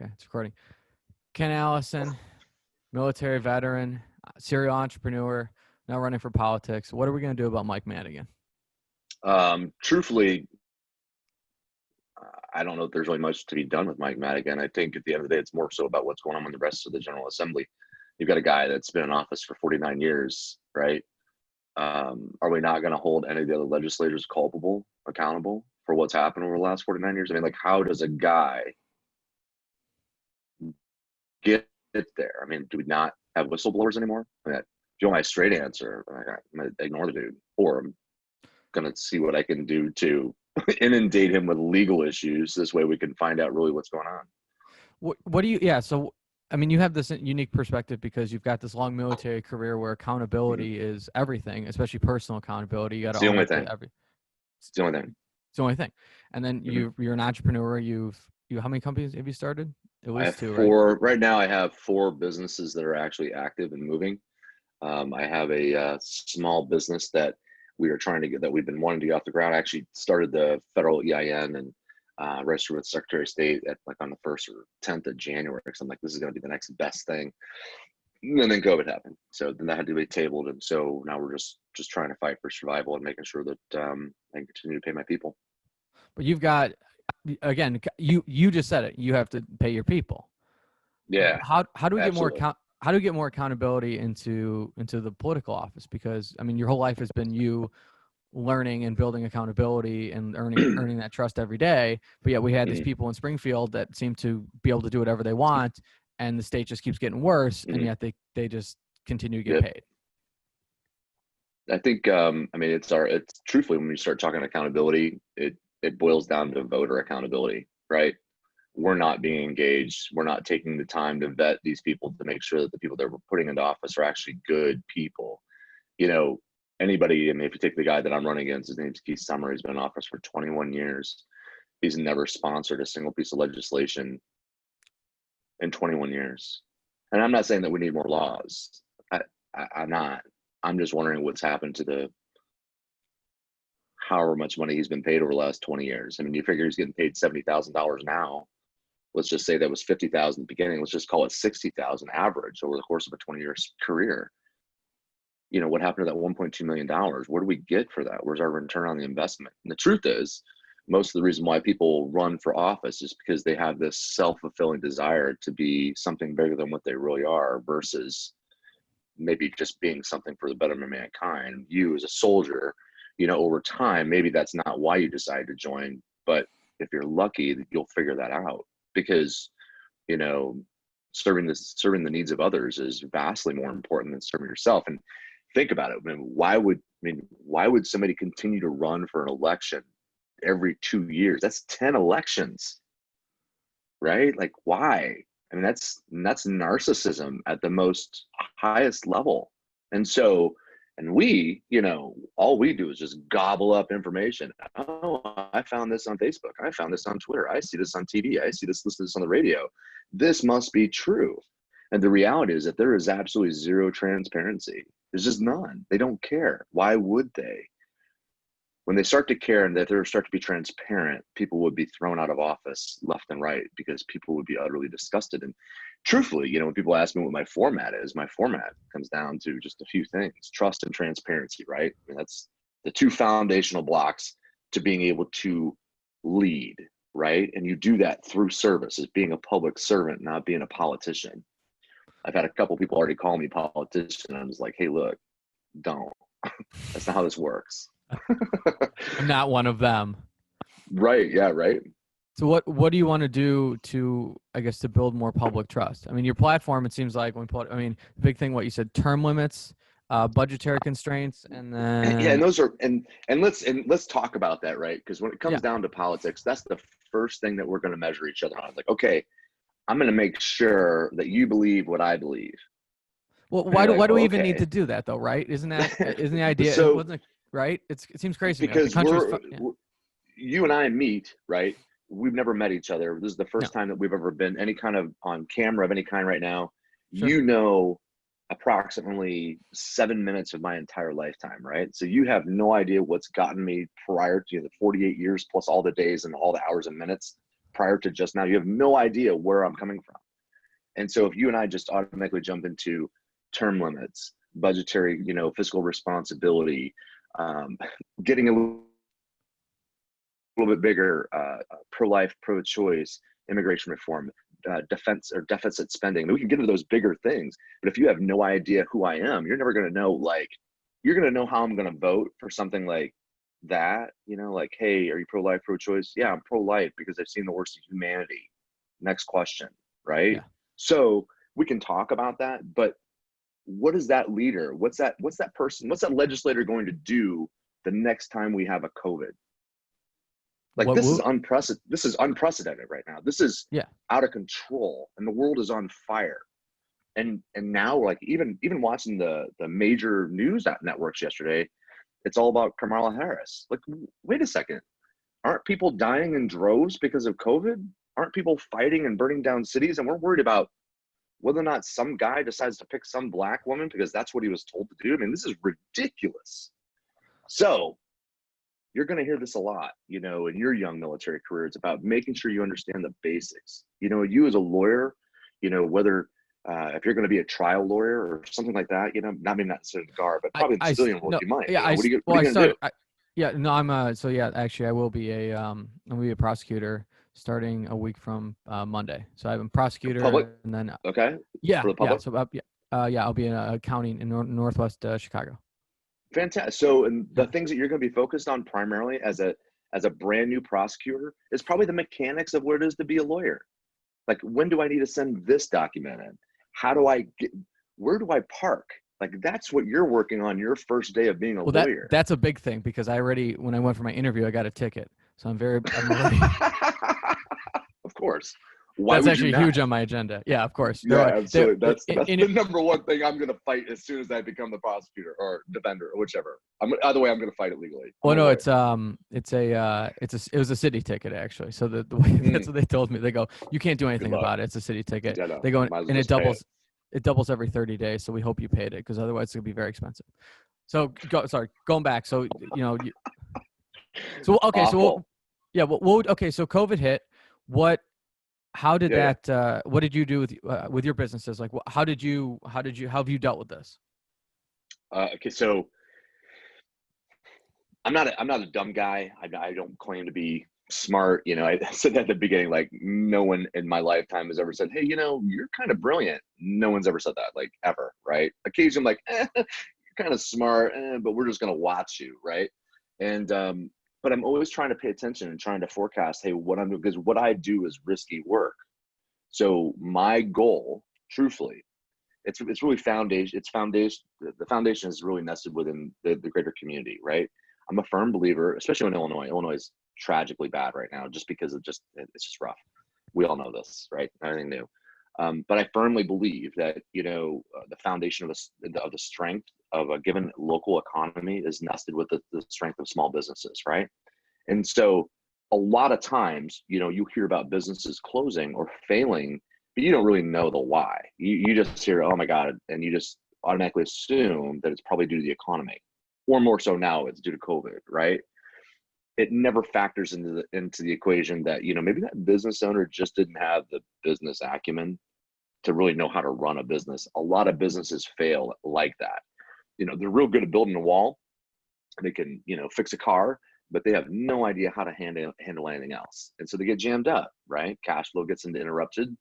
Okay, it's recording. Ken Allison, military veteran, serial entrepreneur, now running for politics. What are we going to do about Mike Madigan? Truthfully, I don't know if there's really much to be done with Mike Madigan. I think at the end of the day, it's more so about what's going on with the rest of the General Assembly. You've got a guy that's been in office for 49 years, right? Are we not going to hold any of the other legislators accountable for what's happened over the last 49 years? I mean, like, how does a guy get there? I mean, do we not have whistleblowers anymore? I mean, if you want my straight answer, I'm going to ignore the dude, or I'm going to see what I can do to inundate him with legal issues. This way we can find out really what's going on. What do you, yeah. So, I mean, you have this unique perspective because you've got this long military career where accountability is everything, especially personal accountability. You got to It's the only thing. It's the only thing. And then you're an entrepreneur. How many companies have you started? At least two, right? Right now I have 4 businesses that are actually active and moving. I have a small business that we've been wanting to get off the ground. I actually started the federal EIN and registered with Secretary of State on the 1st or 10th of January. So I'm like, this is going to be the next best thing. And then COVID happened. So then that had to be tabled. And so now we're just trying to fight for survival and making sure that I can continue to pay my people. But you've got, again, you just said it. You have to pay your people. Yeah. How do we absolutely. how do we get more accountability into the political office? Because I mean, your whole life has been you learning and building accountability and earning that trust every day. But yet we had these people in Springfield that seem to be able to do whatever they want, and the state just keeps getting worse, and yet they just continue to get paid. I think I mean it's truthfully, when we start talking accountability, it boils down to voter accountability, right? We're not being engaged. We're not taking the time to vet these people to make sure that the people that we're putting into office are actually good people. You know, anybody, I mean, if you take the guy that I'm running against, his name's Keith Summer. He's been in office for 21 years. He's never sponsored a single piece of legislation in 21 years. And I'm not saying that we need more laws. I'm not. I'm just wondering what's happened to however much money he's been paid over the last 20 years. I mean, you figure he's getting paid $70,000 now. Let's just say that was $50,000 at the beginning. Let's just call it $60,000 average over the course of a 20-year career. You know, what happened to that $1.2 million? What do we get for that? Where's our return on the investment? And the truth is, most of the reason why people run for office is because they have this self-fulfilling desire to be something bigger than what they really are, versus maybe just being something for the betterment of mankind. You as a soldier, you know, over time, maybe that's not why you decided to join, but if you're lucky, you'll figure that out, because, you know, serving the needs of others is vastly more important than serving yourself. And think about it. I mean, why would somebody continue to run for an election every 2 years? That's 10 elections, right? Like, why? I mean, that's narcissism at the most highest level. And so, and we, you know, all we do is just gobble up information. Oh, I found this on Facebook. I found this on Twitter. I see this on TV. I see this, listen to this on the radio. This must be true. And the reality is that there is absolutely zero transparency. There's just none. They don't care. Why would they? When they start to care and that they start to be transparent, people would be thrown out of office left and right, because people would be utterly disgusted. And truthfully, you know, when people ask me what my format is, my format comes down to just a few things: trust and transparency, right? I mean, that's the 2 foundational blocks to being able to lead, right? And you do that through service, as being a public servant, not being a politician. I've had a couple people already call me politician. I'm just like, hey, look, don't. That's not how this works. I'm not one of them. Right. Yeah. Right. So what do you want to do to, I guess, to build more public trust? I mean, your platform, it seems like I mean, the big thing, what you said, term limits, budgetary constraints, and then and those are and let's talk about that, right? Because when it comes down to politics, that's the first thing that we're going to measure each other on. Like, okay, I'm going to make sure that you believe what I believe. Well, why do we even need to do that, though, right? Isn't the idea? So, right? It seems crazy because you and I meet, right? We've never met each other. This is the first time that we've ever been any kind of on camera of any kind right now. Sure. You know, approximately 7 minutes of my entire lifetime, right? So you have no idea what's gotten me prior to the 48 years plus all the days and all the hours and minutes prior to just now, you have no idea where I'm coming from. And so if you and I just automatically jump into term limits, budgetary, fiscal responsibility, getting a little bit bigger, pro-life, pro-choice, immigration reform, defense or deficit spending. We can get into those bigger things, but if you have no idea who I am, you're never going to know, you're going to know how I'm going to vote for something like that, like, hey, are you pro-life, pro-choice? Yeah, I'm pro-life because I've seen the worst of humanity. Next question, right? Yeah. So we can talk about that, but what is that leader? What's that person? What's that legislator going to do the next time we have a COVID? Like, this is unprecedented right now. This is out of control, and the world is on fire. And now, like, even watching the major news networks yesterday, it's all about Kamala Harris. Like, wait a second, aren't people dying in droves because of COVID? Aren't people fighting and burning down cities? And we're worried about whether or not some guy decides to pick some black woman because that's what he was told to do. I mean, this is ridiculous. So you're going to hear this a lot, in your young military career. It's about making sure you understand the basics. You as a lawyer, whether if you're going to be a trial lawyer or something like that, not necessarily in guard, but probably in the civilian world, you might. Yeah, what are you going to do? Actually, I will be a prosecutor starting a week from Monday. So I'm a prosecutor. Public? And then Okay. Yeah. For the public? I'll be in a county in Northwest Chicago. Fantastic. So, and the things that you're going to be focused on primarily as a brand new prosecutor is probably the mechanics of what it is to be a lawyer. Like, when do I need to send this document in? Where do I park? Like, that's what you're working on your first day of being a lawyer. That's a big thing, because when I went for my interview, I got a ticket. So I'm ready. Of course. That's actually huge on my agenda. Yeah, of course. Yeah, absolutely. That's the number one thing I'm going to fight as soon as I become the prosecutor or defender or whichever. Either way, I'm going to fight it legally. Well, no, it was a city ticket, actually. So the way that's what they told me. They go, you can't do anything about it. It's a city ticket. Yeah, no, they go, and it doubles. It doubles every 30 days. So we hope you paid it, because otherwise it's going to be very expensive. So going back. So, so, okay. Awful. So COVID hit. How did that? What did you do with your businesses? Like, how have you dealt with this? Okay, so I'm not a dumb guy. I don't claim to be smart. I said that at the beginning. Like, no one in my lifetime has ever said, "Hey, you're kind of brilliant." No one's ever said that, like, ever, right? Occasionally, I'm like, you're kind of smart, but we're just gonna watch you, right? And but I'm always trying to pay attention and trying to forecast, hey, what I'm doing, because what I do is risky work. So my goal, truthfully, it's really foundation. The foundation is really nested within the greater community, right? I'm a firm believer, especially in Illinois. Illinois is tragically bad right now, just because it's just rough. We all know this, right? Nothing new. But I firmly believe that the foundation of the strength of a given local economy is nested with the strength of small businesses, right? And so a lot of times, you hear about businesses closing or failing, but you don't really know the why. You just hear, oh my God, and you just automatically assume that it's probably due to the economy, or more so now it's due to COVID, right? It never factors into the equation that, maybe that business owner just didn't have the business acumen to really know how to run a business. A lot of businesses fail like that. They're real good at building a wall. They can, fix a car, but they have no idea how to handle anything else. And so they get jammed up, right? Cash flow gets interrupted,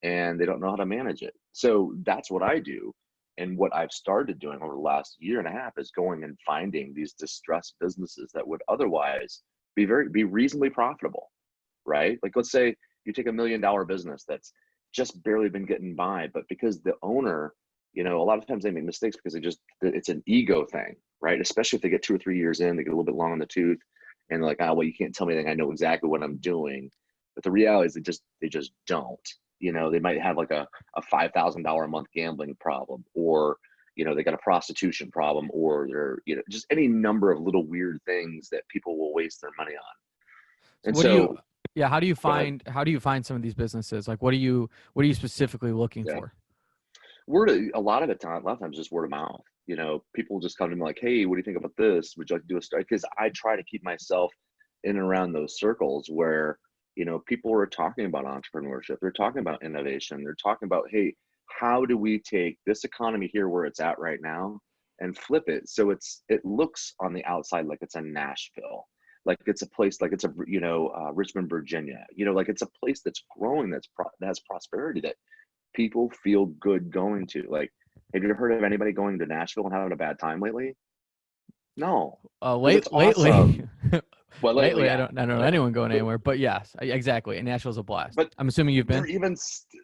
and they don't know how to manage it. So that's what I do. And what I've started doing over the last year and a half is going and finding these distressed businesses that would otherwise be reasonably profitable, right? Like, let's say you take $1 million business that's just barely been getting by, but because the owner, a lot of times they make mistakes because it's an ego thing, right? Especially if they get 2 or 3 years in, they get a little bit long in the tooth, and they're like, oh, well, you can't tell me anything. I know exactly what I'm doing. But the reality is they just don't. They might have like a $5,000 a month gambling problem, or they got a prostitution problem, or they're just any number of little weird things that people will waste their money on. And how do you find some of these businesses? Like, what are you specifically looking for? A lot of times just word of mouth. People just come to me like, hey, what do you think about this? Would you like to do a study? Because I try to keep myself in and around those circles where people are talking about entrepreneurship. They're talking about innovation. They're talking about, hey, how do we take this economy here where it's at right now and flip it so it looks on the outside like it's a Nashville, like it's a place, like it's a Richmond, Virginia, like it's a place that's growing, that has prosperity, that people feel good going to. Like, have you ever heard of anybody going to Nashville and having a bad time lately? No. Lately, Awesome. Well, lately, yeah. I don't know anyone going anywhere. But yes, exactly. And Nashville's a blast. But I'm assuming you've been.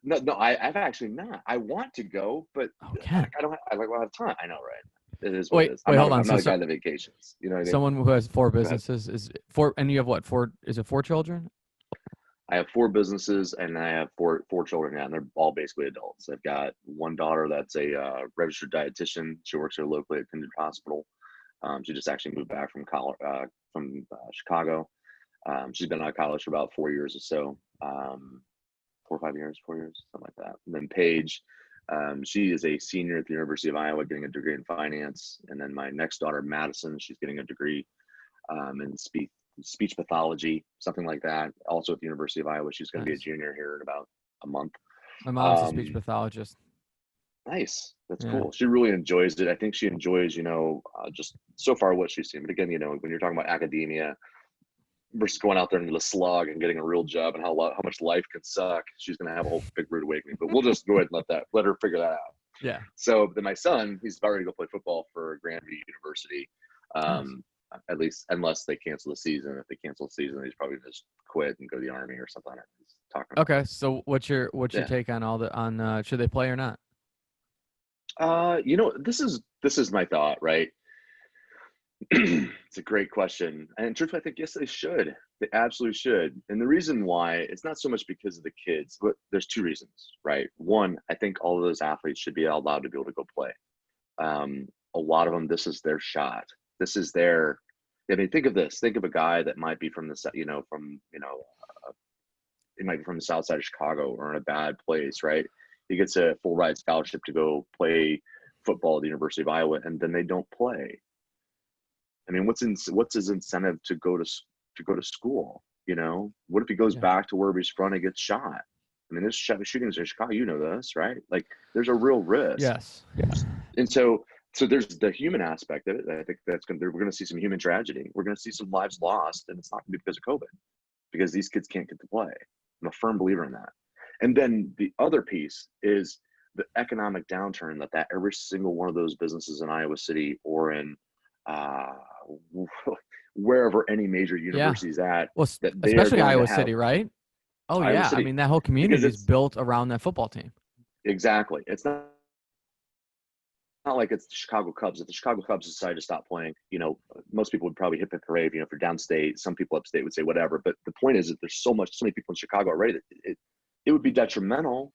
No, I've actually not. I want to go, but Okay. I don't have time. I know, right? It is what Wait, it is. hold on. I'm not a guy that vacations. You know what I mean? Someone who has 4 businesses is 4, and you have what? 4? Is it 4 children? I have 4 businesses, and I have four children now, and they're all basically adults. I've got one daughter that's a registered dietitian. She works here locally at Kindred Hospital. She just actually moved back from Chicago. She's been out of college for about 4 years or so, 4 or 5 years, 4 years, something like that. And then Paige, she is a senior at the University of Iowa, getting a degree in finance. And then my next daughter, Madison, she's getting a degree in speech pathology, something like that. Also at the University of Iowa, she's going to be a junior here in about a month. My mom's a speech pathologist. Nice. That's cool. She really enjoys it. I think she enjoys, just so far what she's seen. But again, when you're talking about academia versus going out there into the slog and getting a real job and how much life can suck, she's going to have a whole big rude awakening. But we'll just go ahead and let her figure that out. Yeah. So then my son, he's about ready to go play football for Grandview University. Nice. At least unless they cancel the season. If they cancel the season, he's probably just quit and go to the Army or something. He's talking okay. So what's your take on should they play or not? This is my thought, right? It's a great question. And truthfully, I think, yes, they should. They absolutely should. And the reason why, it's not so much because of the kids, but there's 2 reasons, right? One, I think all of those athletes should be allowed to be able to go play. A lot of them, this is their shot. This is their, think of this. Think of a guy that might be from he might be from the south side of Chicago or in a bad place, right? He gets a full ride scholarship to go play football at the University of Iowa, and then they don't play. I mean, what's his incentive to go to school? What if he goes back to wherever he's from and gets shot? I mean, there's shootings in Chicago. You know this, right? Like, there's a real risk. Yes. And so there's the human aspect of it. I think we're going to see some human tragedy. We're going to see some lives lost, and it's not going to be because of COVID, because these kids can't get to play. I'm a firm believer in that. And then the other piece is the economic downturn that every single one of those businesses in Iowa City or in wherever any major university is at. Well, especially Iowa City, right? Oh, Iowa yeah. City. I mean, that whole community is built around that football team. Exactly. It's not like it's the Chicago Cubs. If the Chicago Cubs decide to stop playing, most people would probably hit the parade. If you're downstate, some people upstate would say whatever. But the point is that there's so many people in Chicago already that it would be detrimental,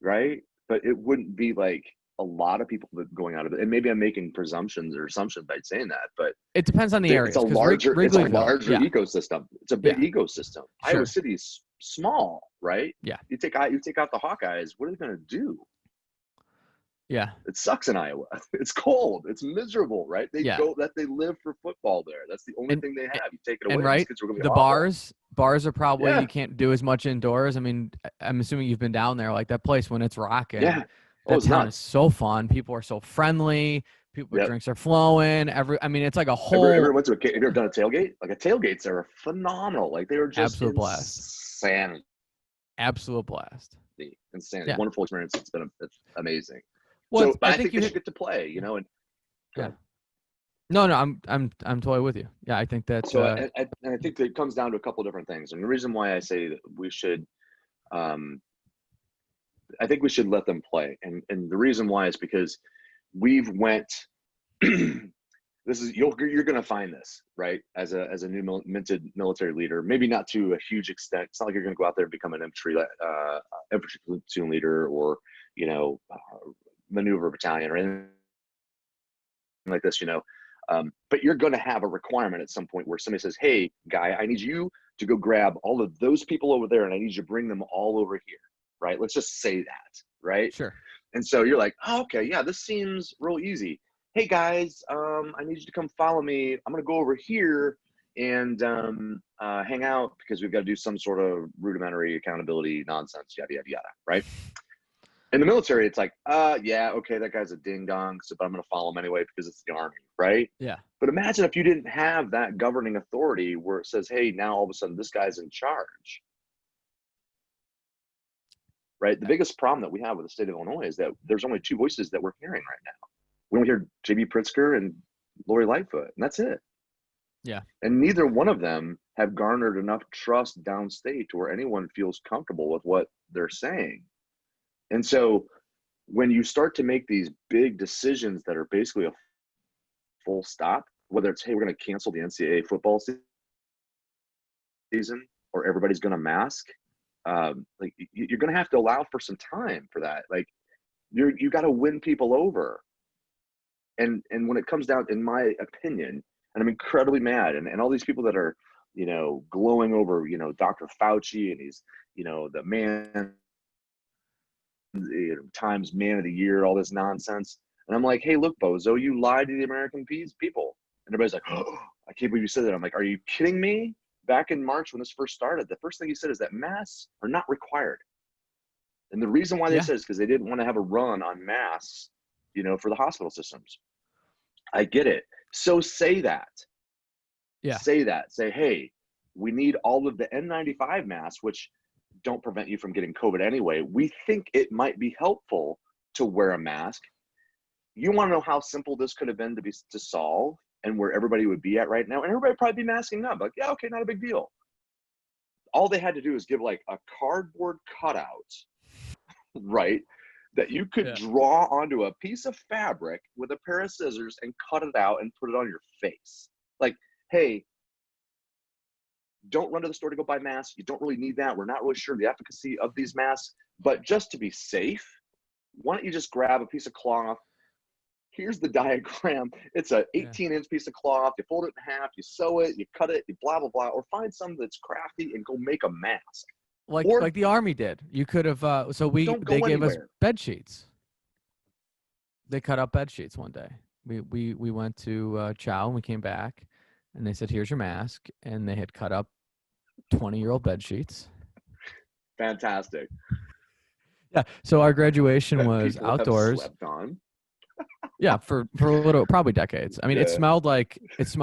right? But it wouldn't be like a lot of people going out of it. And maybe I'm making presumptions or assumptions by saying that, but it depends on the area. It's a larger ecosystem. It's a big ecosystem. Sure. Iowa City is small, right? Yeah. You take out the Hawkeyes. What are they going to do? Yeah. It sucks in Iowa. It's cold. It's miserable, right? They live for football there. That's the only thing they have. You take it away. And right, the bars are probably, you can't do as much indoors. I mean, I'm assuming you've been down there, like that place when it's rocking. Yeah. That town is so fun. People are so friendly. Drinks are flowing. It's like a whole. Have you ever done a tailgate? Like, tailgates are phenomenal. Like, they are just absolute blast. Absolute blast. Insane. Yeah. Wonderful experience. It's amazing. Well, so I think they should get to play, and No, I'm totally with you. Yeah, I think that's so. I think that it comes down to a couple of different things, and the reason why I say that we should, I think we should let them play, and the reason why is because we've went. You're going to find this, right, as a new minted military leader. Maybe not to a huge extent. It's not like you're going to go out there and become an infantry platoon leader or maneuver battalion or anything like this, but you're going to have a requirement at some point where somebody says, hey, guy, I need you to go grab all of those people over there and I need you to bring them all over here, right? Let's just say that, right? Sure. And so you're like, oh, okay, yeah, this seems real easy. Hey, guys, I need you to come follow me. I'm going to go over here and hang out because we've got to do some sort of rudimentary accountability nonsense, yada, yada, yada, right? In the military, it's like, yeah, okay, that guy's a ding-dong, so, but I'm going to follow him anyway because it's the Army, right? Yeah. But imagine if you didn't have that governing authority where it says, hey, now all of a sudden this guy's in charge, right? The biggest problem that we have with the state of Illinois is that there's only two voices that we're hearing right now. We don't hear J.B. Pritzker and Lori Lightfoot, and that's it. Yeah. And neither one of them have garnered enough trust downstate to where anyone feels comfortable with what they're saying. And so when you start to make these big decisions that are basically a full stop, whether it's, hey, we're going to cancel the NCAA football season, or everybody's going to mask, like you're going to have to allow for some time for that. Like you got to win people over. And when it comes down, in my opinion, and I'm incredibly mad, and all these people that are, you know, glowing over, you know, Dr. Fauci, and he's, you know, the man, you know, Times Man of the Year, all this nonsense. And I'm like, hey, look, bozo, you lied to the American people. And everybody's like, oh, I can't believe you said that. I'm like, are you kidding me? Back in March when this first started, the first thing he said is that masks are not required. And the reason why they said is because they didn't want to have a run on masks, you know, for the hospital systems. I get it. So say that. Yeah. Say that. Say, hey, we need all of the N95 masks, which don't prevent you from getting COVID anyway. We think it might be helpful to wear a mask. You want to know how simple this could have been to solve, and where everybody would be at right now? And everybody would probably be masking up. Like, yeah, okay, not a big deal. All they had to do is give like a cardboard cutout, right, that you could draw onto a piece of fabric with a pair of scissors and cut it out and put it on your face. Like, hey, don't run to the store to go buy masks. You don't really need that. We're not really sure the efficacy of these masks, but just to be safe, why don't you just grab a piece of cloth? Here's the diagram. It's an 18-inch piece of cloth. You fold it in half, you sew it, you cut it, you blah, blah, blah, or find something that's crafty and go make a mask. Like the Army did. You could have, they gave us bed sheets. They cut up bed sheets one day. We went to Chow and we came back and they said, here's your mask. And they had cut up 20-year-old bed sheets. Fantastic. Yeah. So our graduation was outdoors. Slept on. Yeah, for a little, probably decades. I mean, it smelled like I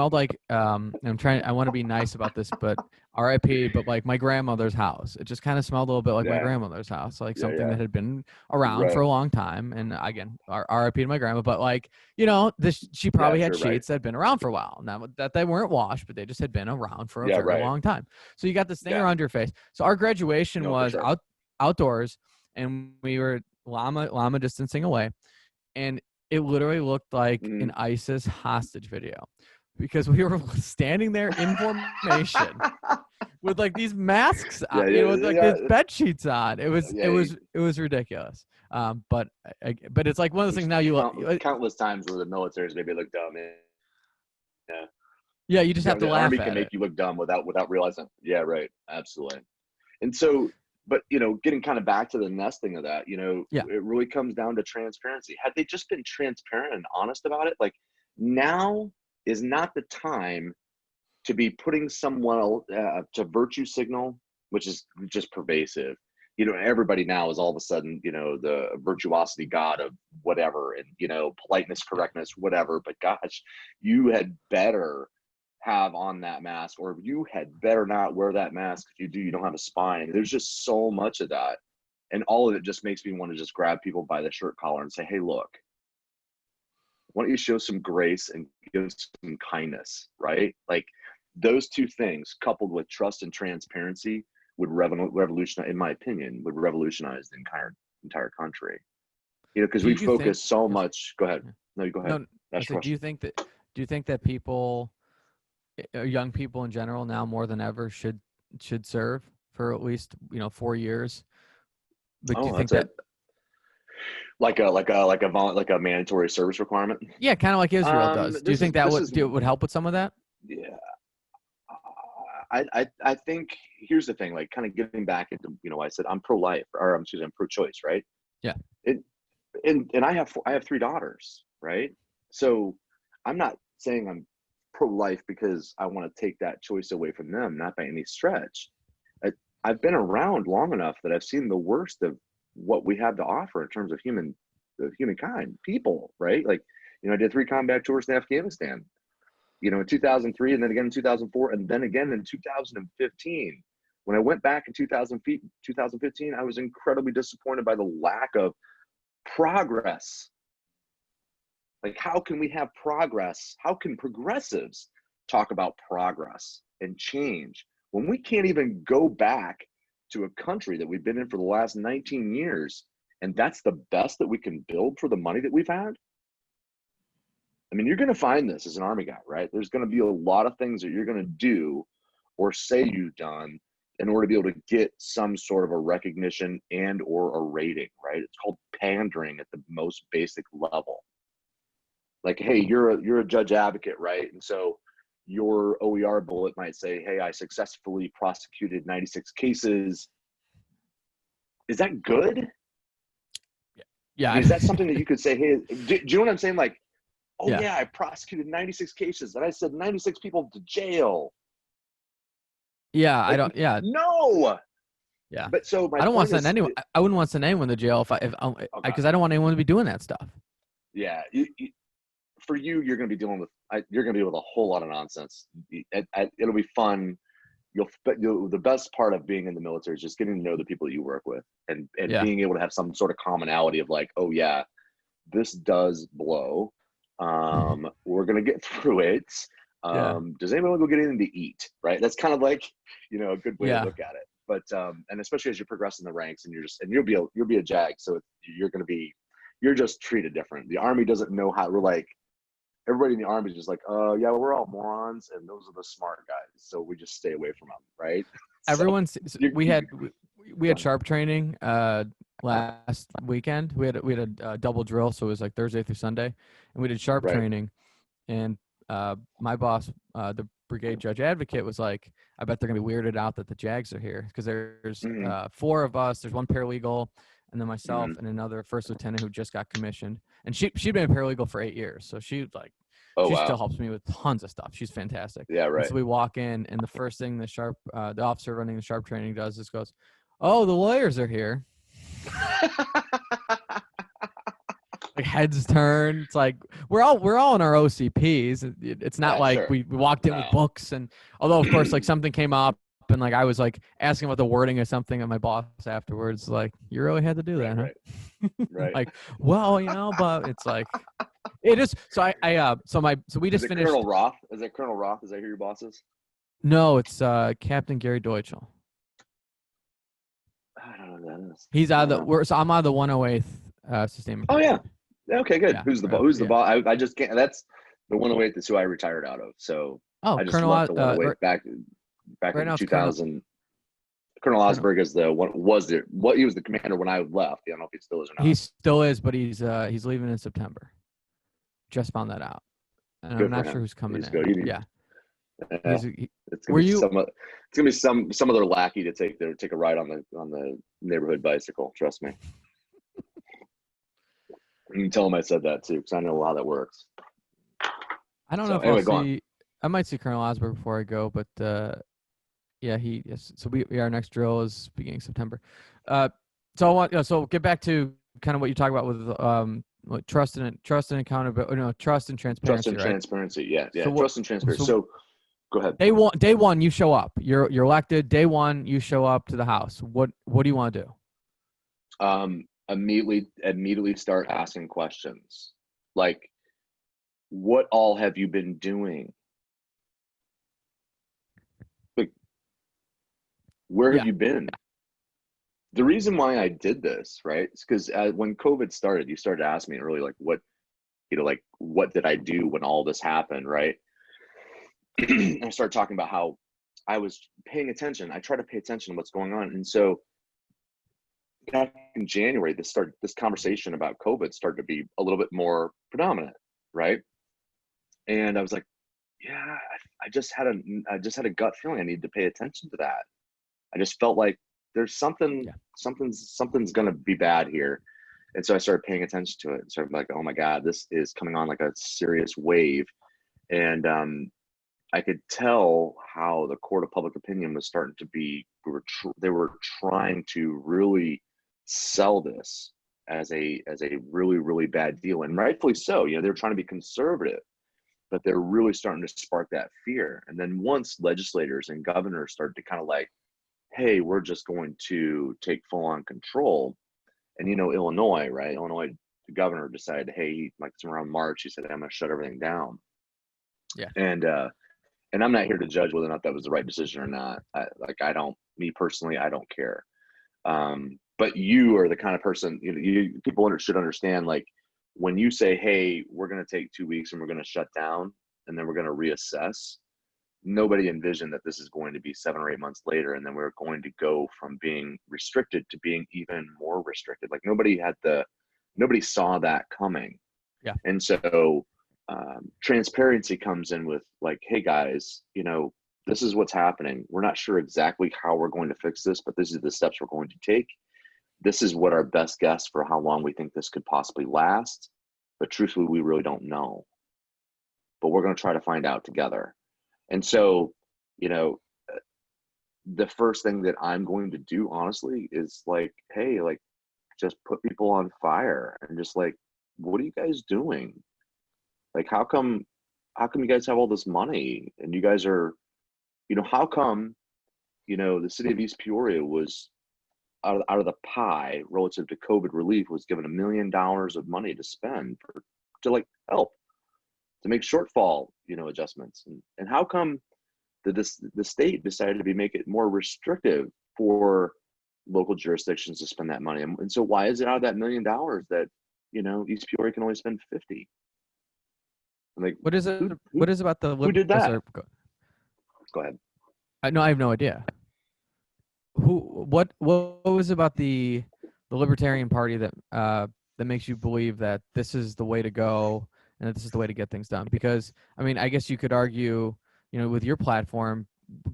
want to be nice about this, but RIP, but like my grandmother's house. It just kind of smelled a little bit like my grandmother's house, like something that had been around for a long time. And again, RIP to my grandma, but like, you know, she probably had sheets that had been around for a while. Now that they weren't washed, but they just had been around for a very long time. So you got this thing around your face. So our graduation was outdoors, and we were llama distancing away, and it literally looked like an ISIS hostage video, because we were standing there in formation with like these masks on, with like these bed sheets on. It was ridiculous. But it's like one of those things now countless times where the military's maybe look dumb. Yeah, you just have to laugh Army at can it. make you look dumb without realizing. Yeah, right. Absolutely. And so, but, you know, getting kind of back to the nesting of that, you know, it really comes down to transparency. Had they just been transparent and honest about it, like, now is not the time to be putting someone to virtue signal, which is just pervasive. You know, everybody now is all of a sudden, you know, the virtuosity god of whatever, and, you know, politeness, correctness, whatever. But gosh, you had better have on that mask, or you had better not wear that mask. If you do, you don't have a spine. There's just so much of that, and all of it just makes me want to just grab people by the shirt collar and say, hey, look, why don't you show some grace and give some kindness, right? Like, those two things coupled with trust and transparency would revolutionize, in my opinion, would revolutionize the entire country. You know, because we focus so much. Go ahead. No, you go ahead. No, do you think that people, young people in general, now more than ever should serve for at least, you know, 4 years? But do you think that like a mandatory service requirement? Yeah, kind of like Israel does. Do you think that would help with some of that? Yeah. I think here's the thing, like, kind of getting back into, you know, I said I'm pro-life, or I'm pro-choice, right? Yeah. And I have 3 daughters, right? So I'm not saying I'm pro-life because I want to take that choice away from them, not by any stretch. I've been around long enough that I've seen the worst of what we have to offer in terms of humankind, people, right? Like, I did 3 combat tours in Afghanistan, in 2003, and then again in 2004, and then again in 2015. When I went back in 2015, I was incredibly disappointed by the lack of progress. Like, how can we have progress? How can progressives talk about progress and change when we can't even go back to a country that we've been in for the last 19 years, and that's the best that we can build for the money that we've had? I mean, you're going to find this as an Army guy, right? There's going to be a lot of things that you're going to do or say you've done in order to be able to get some sort of a recognition and or a rating, right? It's called pandering at the most basic level. Like, hey, you're a judge advocate, right? And so your OER bullet might say, hey, I successfully prosecuted 96 cases. Is that good? Yeah. I mean, is that something that you could say, hey, do you know what I'm saying? Like, oh yeah, I prosecuted 96 cases and I said 96 people to jail. Yeah, like, I don't. Yeah, no. yeah. But so I don't want to send anyone. I wouldn't want to send anyone to jail because I don't want anyone to be doing that stuff. Yeah, for you, you're going to be dealing with you're going to deal with a whole lot of nonsense. It'll be fun. The best part of being in the military is just getting to know the people that you work with and being able to have some sort of commonality of like, oh yeah, this does blow. We're going to get through it. Does anyone want to go get anything to eat? Right. That's kind of like, a good way to look at it. But, and especially as you progress in the ranks and you'll be a JAG. So you're just treated different. The Army doesn't know how. We're like, everybody in the Army is just like, yeah, we're all morons and those are the smart guys. So we just stay away from them. Right. We had sharp training, last weekend. We had a double drill. So it was like Thursday through Sunday, and we did sharp training. And my boss, the brigade judge advocate, was like, I bet they're gonna be weirded out that the JAGs are here because there's 4 of us. There's 1 paralegal, and then myself and another first lieutenant who just got commissioned. And she'd been a paralegal for 8 years, so she still helps me with tons of stuff. She's fantastic. Yeah, right. And so we walk in, and the first thing the officer running the sharp training does is goes, "Oh, the lawyers are here." Like heads turn. It's like we're all in our OCPs. It's not like we walked in with books. And although of course like something came up and like I was like asking about the wording of something, and my boss afterwards like, you really had to do that, huh? Right. Like, well, but it's like it is. So we just finished. Colonel Roth? Is it Colonel Roth? Is that who your boss is? No, it's Captain Gary Deutschel. I don't know who that is. He's out of the. So I'm out of the 108th sustainment. Oh yeah. Okay, good. Yeah. Who's the boss? I just can't. That's the 108th is who I retired out of. So I just left the 108th back right in 2000. Colonel Osberg is the one. He was the commander when I left. I don't know if he still is or not. He still is, but he's leaving in September. Just found that out, and I'm not sure who's coming in. Yeah. It's gonna be some other lackey to take a ride on the neighborhood bicycle. Trust me. You can tell him I said that too, because I know how that works. I don't know if I might see Colonel Osberg before I go, but so our next drill is beginning September. So I want so get back to kind of what you talk about with trust and accountability. No, trust and transparency. Transparency. Yeah. So trust and transparency. So go ahead. Day one, you show up. You're elected. Day one, you show up to the house. What do you want to do? Immediately start asking questions. Like, what all have you been doing? Like, where have you been? The reason why I did this, right, is because when COVID started, you started to ask me really like, what did I do when all this happened, right? I started talking about how I was paying attention. I try to pay attention to what's going on. And so back in January, this conversation about COVID started to be a little bit more predominant, right? And I was like, yeah, I just had a gut feeling I needed to pay attention to that. I just felt like there's something's gonna be bad here. And so I started paying attention to it and started like, oh my God, this is coming on like a serious wave. And I could tell how the court of public opinion was starting to be, they were trying to really sell this as a really, really bad deal. And rightfully so. You know, they're trying to be conservative, but they're really starting to spark that fear. And then once legislators and governors started to kind of like, hey, we're just going to take full on control. And, you know, Illinois, right? Illinois, the governor decided, hey, like it's around March, he said, I'm going to shut everything down. Yeah. And I'm not here to judge whether or not that was the right decision or not. I don't, me personally, I don't care. But you are the kind of person, you know, people should understand, like, when you say, hey, we're going to take 2 weeks and we're going to shut down and then we're going to reassess, nobody envisioned that this is going to be 7 or 8 months later. And then we're going to go from being restricted to being even more restricted. Like nobody saw that coming. Yeah. And so transparency comes in with like, hey guys, you know, this is what's happening. We're not sure exactly how we're going to fix this, but this is the steps we're going to take. This is what our best guess for how long we think this could possibly last. But truthfully, we really don't know. But we're going to try to find out together. And so, you know, the first thing that I'm going to do, honestly, is like, hey, like, just put people on fire and just like, what are you guys doing? Like, how come you guys have all this money and you guys are, you know, how come, you know, the city of East Peoria was out of the pie relative to COVID relief, was given $1 million of money to spend to like help to make shortfall, you know, adjustments. And how come the state decided to make it more restrictive for local jurisdictions to spend that money? And so why is it out of that $1 million that, you know, East Peoria can only spend 50? Like, What is it? What is about the? Who did that? Sorry, go ahead. I have no idea. What was about the Libertarian Party that that makes you believe that this is the way to go and that this is the way to get things done? Because I mean, I guess you could argue, you know, with your platform,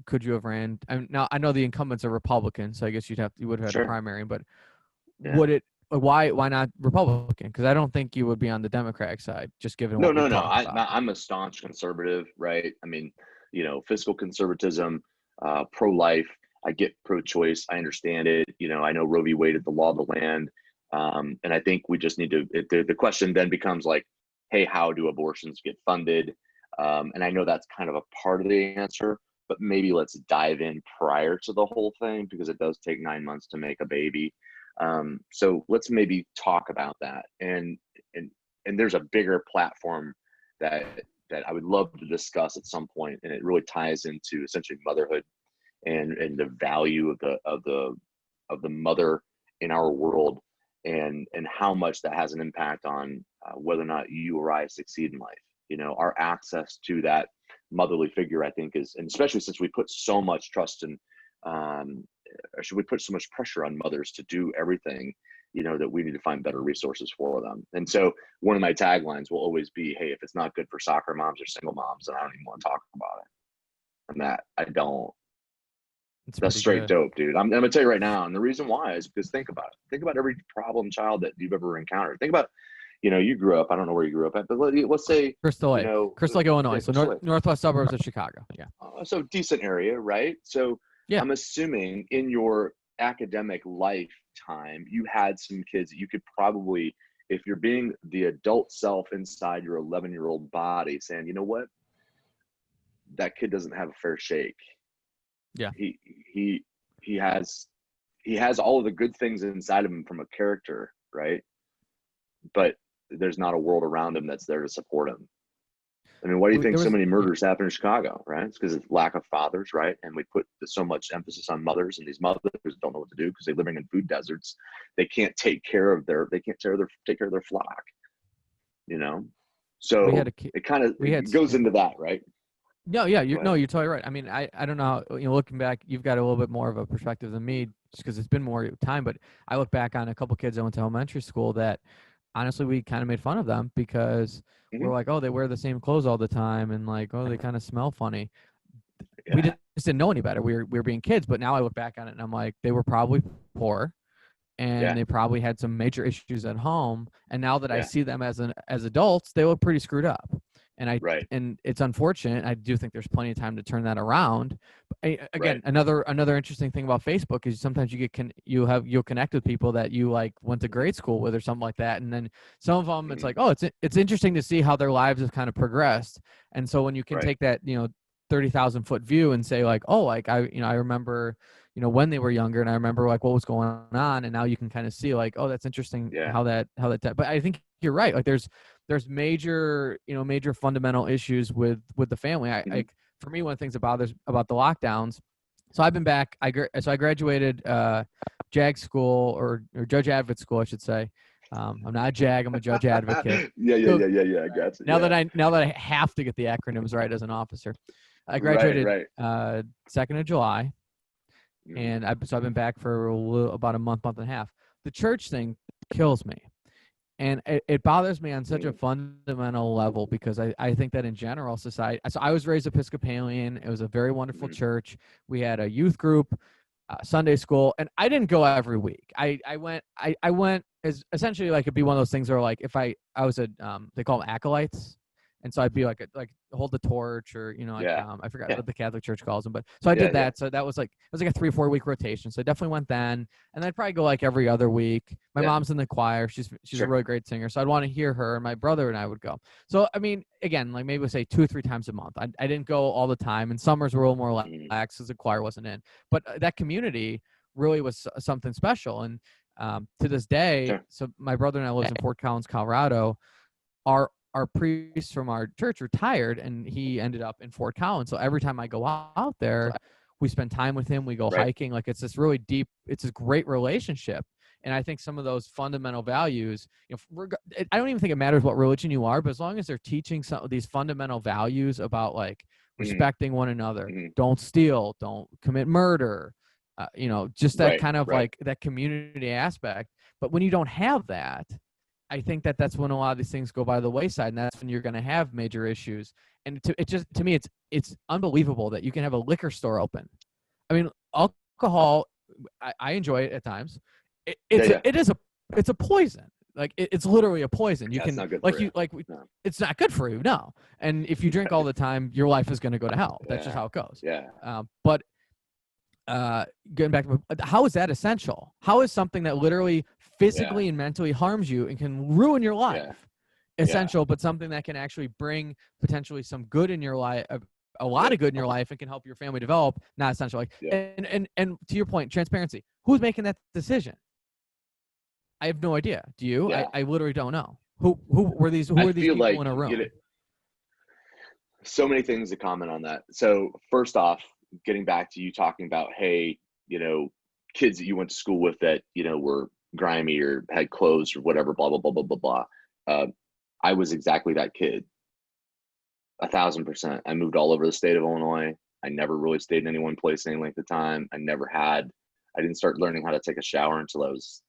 could you have ran? Now I know the incumbents are Republicans, so I guess you would have had a primary, but Yeah. would it? Why not Republican? Because I don't think you would be on the Democratic side, just given what No. about. I'm a staunch conservative, right? I mean, you know, fiscal conservatism, pro-life. I get pro-choice. I understand it. You know, I know Roe v. Wade is the law of the land. And I think we just need to, the question then becomes like, hey, how do abortions get funded? And I know that's kind of a part of the answer, but maybe let's dive in prior to the whole thing, because it does take 9 months to make a baby. So let's maybe talk about that. And there's a bigger platform that I would love to discuss at some point, and it really ties into essentially motherhood and the value of the mother in our world, and how much that has an impact on whether or not you or I succeed in life. You know, our access to that motherly figure, I think, is, and especially since we put so much trust in, or should we put so much pressure on mothers to do everything, you know, that we need to find better resources for them. And so one of my taglines will always be, hey, if it's not good for soccer moms or single moms, then I don't even want to talk about it. And that I don't. That's straight dope, dude. I'm gonna tell you right now, and the reason why is because think about it. Think about every problem child that you've ever encountered. Think about, you know, you grew up. I don't know where you grew up at, but let's say Crystal Lake, Illinois, so northwest suburbs of Chicago. Yeah. So decent area, right? So yeah. I'm assuming in your academic lifetime, you had some kids that you could probably, if you're being the adult self inside your 11-year-old body, saying, you know what, that kid doesn't have a fair shake. Yeah. He has all of the good things inside of him from a character, right? But there's not a world around him that's there to support him. I mean, why do you think so many murders happen in Chicago, right? It's because it's lack of fathers, right? And we put so much emphasis on mothers, and these mothers don't know what to do because they're living in food deserts. They can't take care of their flock, you know? So it kind of goes into that, right? No, yeah, you're totally right. I mean, I don't know how, you know, looking back, you've got a little bit more of a perspective than me just because it's been more time, but I look back on a couple kids I went to elementary school that honestly we kind of made fun of them because we're like, oh, they wear the same clothes all the time, and like, oh, they kind of smell funny. Yeah. We just didn't know any better. We were being kids, but now I look back on it and I'm like, they were probably poor, and they probably had some major issues at home. And now that I see them as adults, they look pretty screwed up. Right. And it's unfortunate. I do think there's plenty of time to turn that around. Again, Right. another interesting thing about Facebook is sometimes you'll connect with people that you like went to grade school with or something like that, and then some of them it's Mhm. like, oh, it's interesting to see how their lives have kind of progressed. And so when you can Right. take that 30,000-foot view and say like, oh, like I remember when they were younger, and I remember like what was going on, and now you can kind of see like, oh, that's interesting Yeah. how that but I think you're right. Like there's major fundamental issues with the family. Mhm. For me, one of the things that bothers about the lockdowns. So I've been back. So I graduated JAG school or Judge Advocate school, I should say. I'm not a JAG. I'm a Judge Advocate. Yeah. Yeah. So Yeah. Yeah. Yeah. I got you. now Yeah. now that I have to get the acronyms right as an officer, I Right. graduated Right. 2nd of July, Mhm. and so I've been back for about a month and a half. The church thing kills me. And it bothers me on such a Mhm. fundamental level because I think that in general society. So I was raised Episcopalian. It was a very wonderful Mhm. church. We had a youth group, Sunday school, and I didn't go every week. I went as essentially like it'd be one of those things where like if I was a they call them acolytes, and so I'd be like hold the torch or Yeah. I forgot Yeah. what the Catholic Church calls them, but so I Yeah. did Yeah. that. So that was like it was like a 3 or 4 week rotation. So I definitely went then, and I'd probably go like every other week. My Yeah. mom's in the choir. She's a Sure. really great singer, so I'd want to hear her. And my brother and I would go. So I mean, again, like maybe we'll say 2 or 3 times a month. I didn't go all the time, and summers were a little more Mhm. relaxed because the choir wasn't in. But that community really was something special. And to this day, Sure. so my brother and I lives in Fort Collins, Colorado. Our priest from our church retired, and he ended up in Fort Collins. So every time I go out there, we spend time with him. We go Right. hiking. Like it's this really deep. It's a great relationship. And I think some of those fundamental values, I don't even think it matters what religion you are, but as long as they're teaching some of these fundamental values about like Mhm. respecting one another, Mhm. don't steal, don't commit murder, just that Right. kind of Right. like that community aspect. But when you don't have that, I think that that's when a lot of these things go by the wayside, and that's when you're going to have major issues. And to me, it's unbelievable that you can have a liquor store open. I mean, alcohol, I enjoy it at times. Yeah. Yeah. It's a poison. Like it's literally a poison. You Yeah. It's can not good like for you you. like No. it's not good for you, no. And if you drink all the time, your life is going to go to hell. That's just Yeah. how it goes. Yeah. But getting back to how is that essential? How is something that literally Yeah. physically and mentally harms you and can ruin your Yeah. life Yeah. essential, but something that can actually bring potentially some good in your life, a lot Yep. of good in your life, and can help your family develop, not essential. Like Yep. and to your point, transparency. Who's making that decision? I have no idea. Do you? Yeah. I literally don't know. Who I are these feel people like in a room? so many things to comment on that. So first off, getting back to you talking about, hey, kids that you went to school with that were grimy or had clothes or whatever, blah blah blah blah blah blah. Uh, I was exactly that kid, 1,000%. I moved all over the state of Illinois. I never really stayed in any one place any length of time. I didn't start learning how to take a shower until I was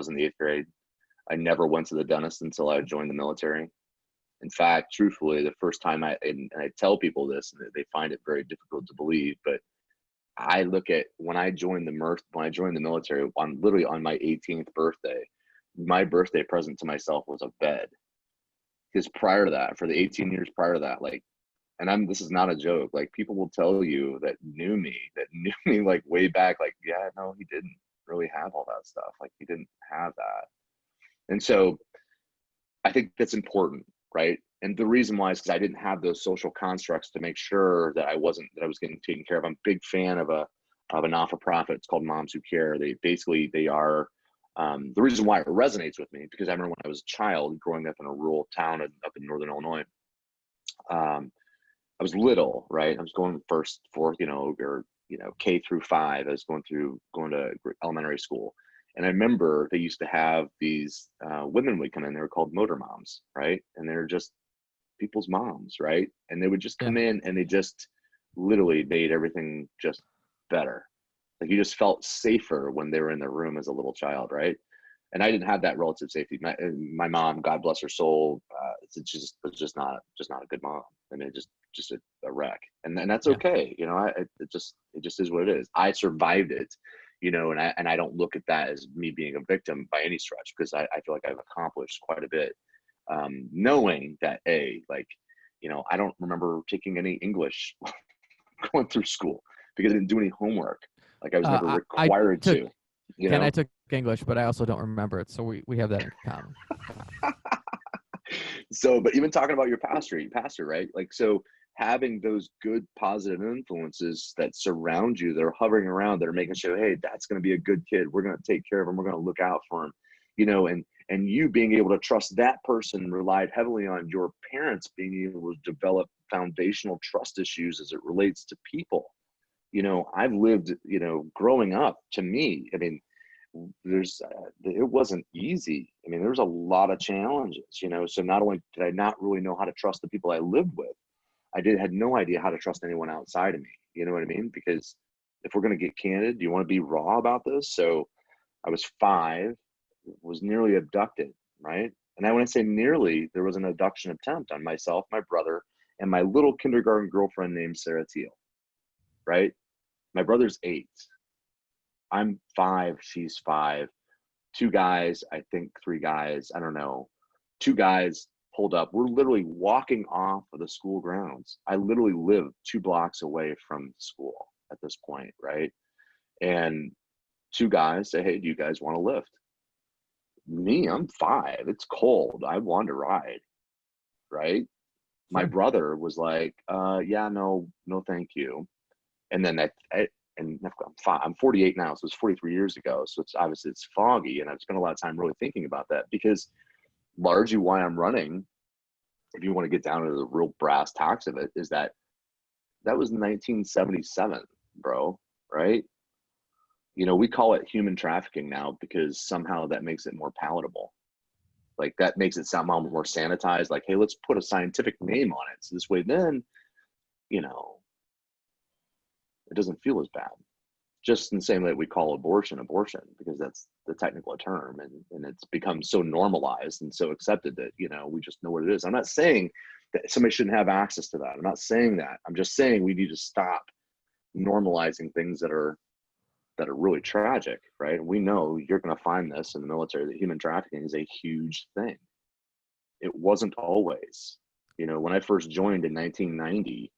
in the 8th grade. I never went to the dentist until I joined the military. In fact, truthfully, the first time and I tell people this, and they find it very difficult to believe, but I look at when I joined the military, literally on my 18th birthday, my birthday present to myself was a bed. Because prior to that, for the 18 years prior to that, like, this is not a joke. Like people will tell you that knew me like way back, like, yeah, no, he didn't really have all that stuff. Like he didn't have that. And so I think that's important, right? And the reason why is because I didn't have those social constructs to make sure that I was getting taken care of. I'm a big fan of a not-for-profit. It's called Moms Who Care. They are the reason why it resonates with me, because I remember when I was a child growing up in a rural town up in northern Illinois. I was little, right? I was going first, fourth, or K through 5. I was going to elementary school. And I remember they used to have these women would come in. They were called motor moms, right? And they're just people's moms, right? And they would just Yeah. come in and they just literally made everything just better. Like you just felt safer when they were in the room as a little child, right? And I didn't have that relative safety. My mom, God bless her soul, was just not a good mom. I mean, just a wreck, and that's Yeah. okay. It just is what it is. I survived it, and I don't look at that as me being a victim by any stretch, because I feel like I've accomplished quite a bit, knowing that like I don't remember taking any English going through school because I didn't do any homework. Like I was never required to. I took English, but I also don't remember it. So we have that in common. So, but even talking about your pastor, right? Like, so having those good positive influences that surround you, that are hovering around, that are making sure, hey, that's going to be a good kid. We're going to take care of him. We're going to look out for him, and you being able to trust that person relied heavily on your parents being able to develop foundational trust issues as it relates to people. I've lived, growing up, to me, I mean, it wasn't easy. I mean, there's a lot of challenges, so not only did I not really know how to trust the people I lived with, had no idea how to trust anyone outside of me. You know what I mean? Because if we're going to get candid, do you want to be raw about this? So I was 5, was nearly abducted, right? And when I say nearly, there was an abduction attempt on myself, my brother, and my little kindergarten girlfriend named Sarah Teal, right? My brother's 8. I'm 5, she's 5. 2 guys, I think 3 guys, I don't know. 2 guys pulled up. We're literally walking off of the school grounds. I literally live 2 blocks away from school at this point, right? And 2 guys say, hey, do you guys want to lift? Me, I'm 5. It's cold. I want to ride, right? My brother was like, yeah, no, thank you. And then I'm 48 now, so it's 43 years ago. So it's obviously it's foggy, and I've spent a lot of time really thinking about that, because largely why I'm running, if you want to get down to the real brass tacks of it, is that was 1977, bro, right? We call it human trafficking now because somehow that makes it more palatable. Like that makes it somehow more sanitized. Like, hey, let's put a scientific name on it. So this way, then, it doesn't feel as bad. Just in the same way we call abortion, because that's the technical term, and it's become so normalized and so accepted that, we just know what it is. I'm not saying that somebody shouldn't have access to that. I'm not saying that. I'm just saying we need to stop normalizing things that are really tragic, right? And we know you're going to find this in the military, that human trafficking is a huge thing. It wasn't always. When I first joined in 1990,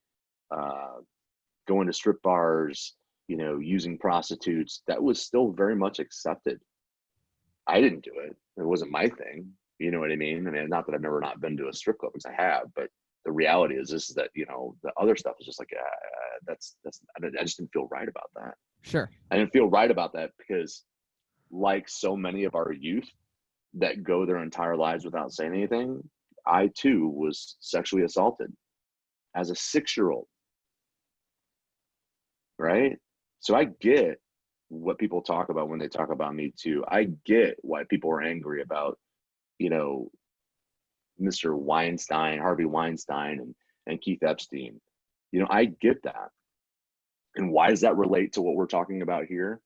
going to strip bars, using prostitutes, that was still very much accepted. I didn't do it. It wasn't my thing. You know what I mean? I mean, not that I've never not been to a strip club, because I have, but the reality is this, is that, the other stuff is just like, I just didn't feel right about that. Sure. I didn't feel right about that because, like so many of our youth that go their entire lives without saying anything, I too was sexually assaulted as a 6-year-old. Right? So I get what people talk about when they talk about Me Too. I get why people are angry about, Mr. Weinstein, Harvey Weinstein, and Keith Epstein. I get that. And why does that relate to what we're talking about here?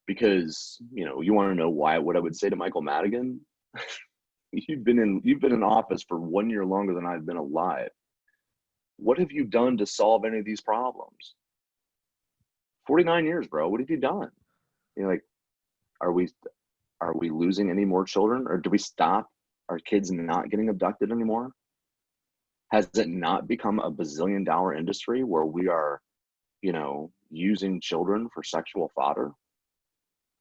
Because, you want to know what I would say to Michael Madigan? You've been in office for 1 year longer than I've been alive. What have you done to solve any of these problems? 49 years, bro. What have you done? Like, are we losing any more children, or do we stop our kids not getting abducted anymore? Has it not become a bazillion-dollar industry where we are, using children for sexual fodder?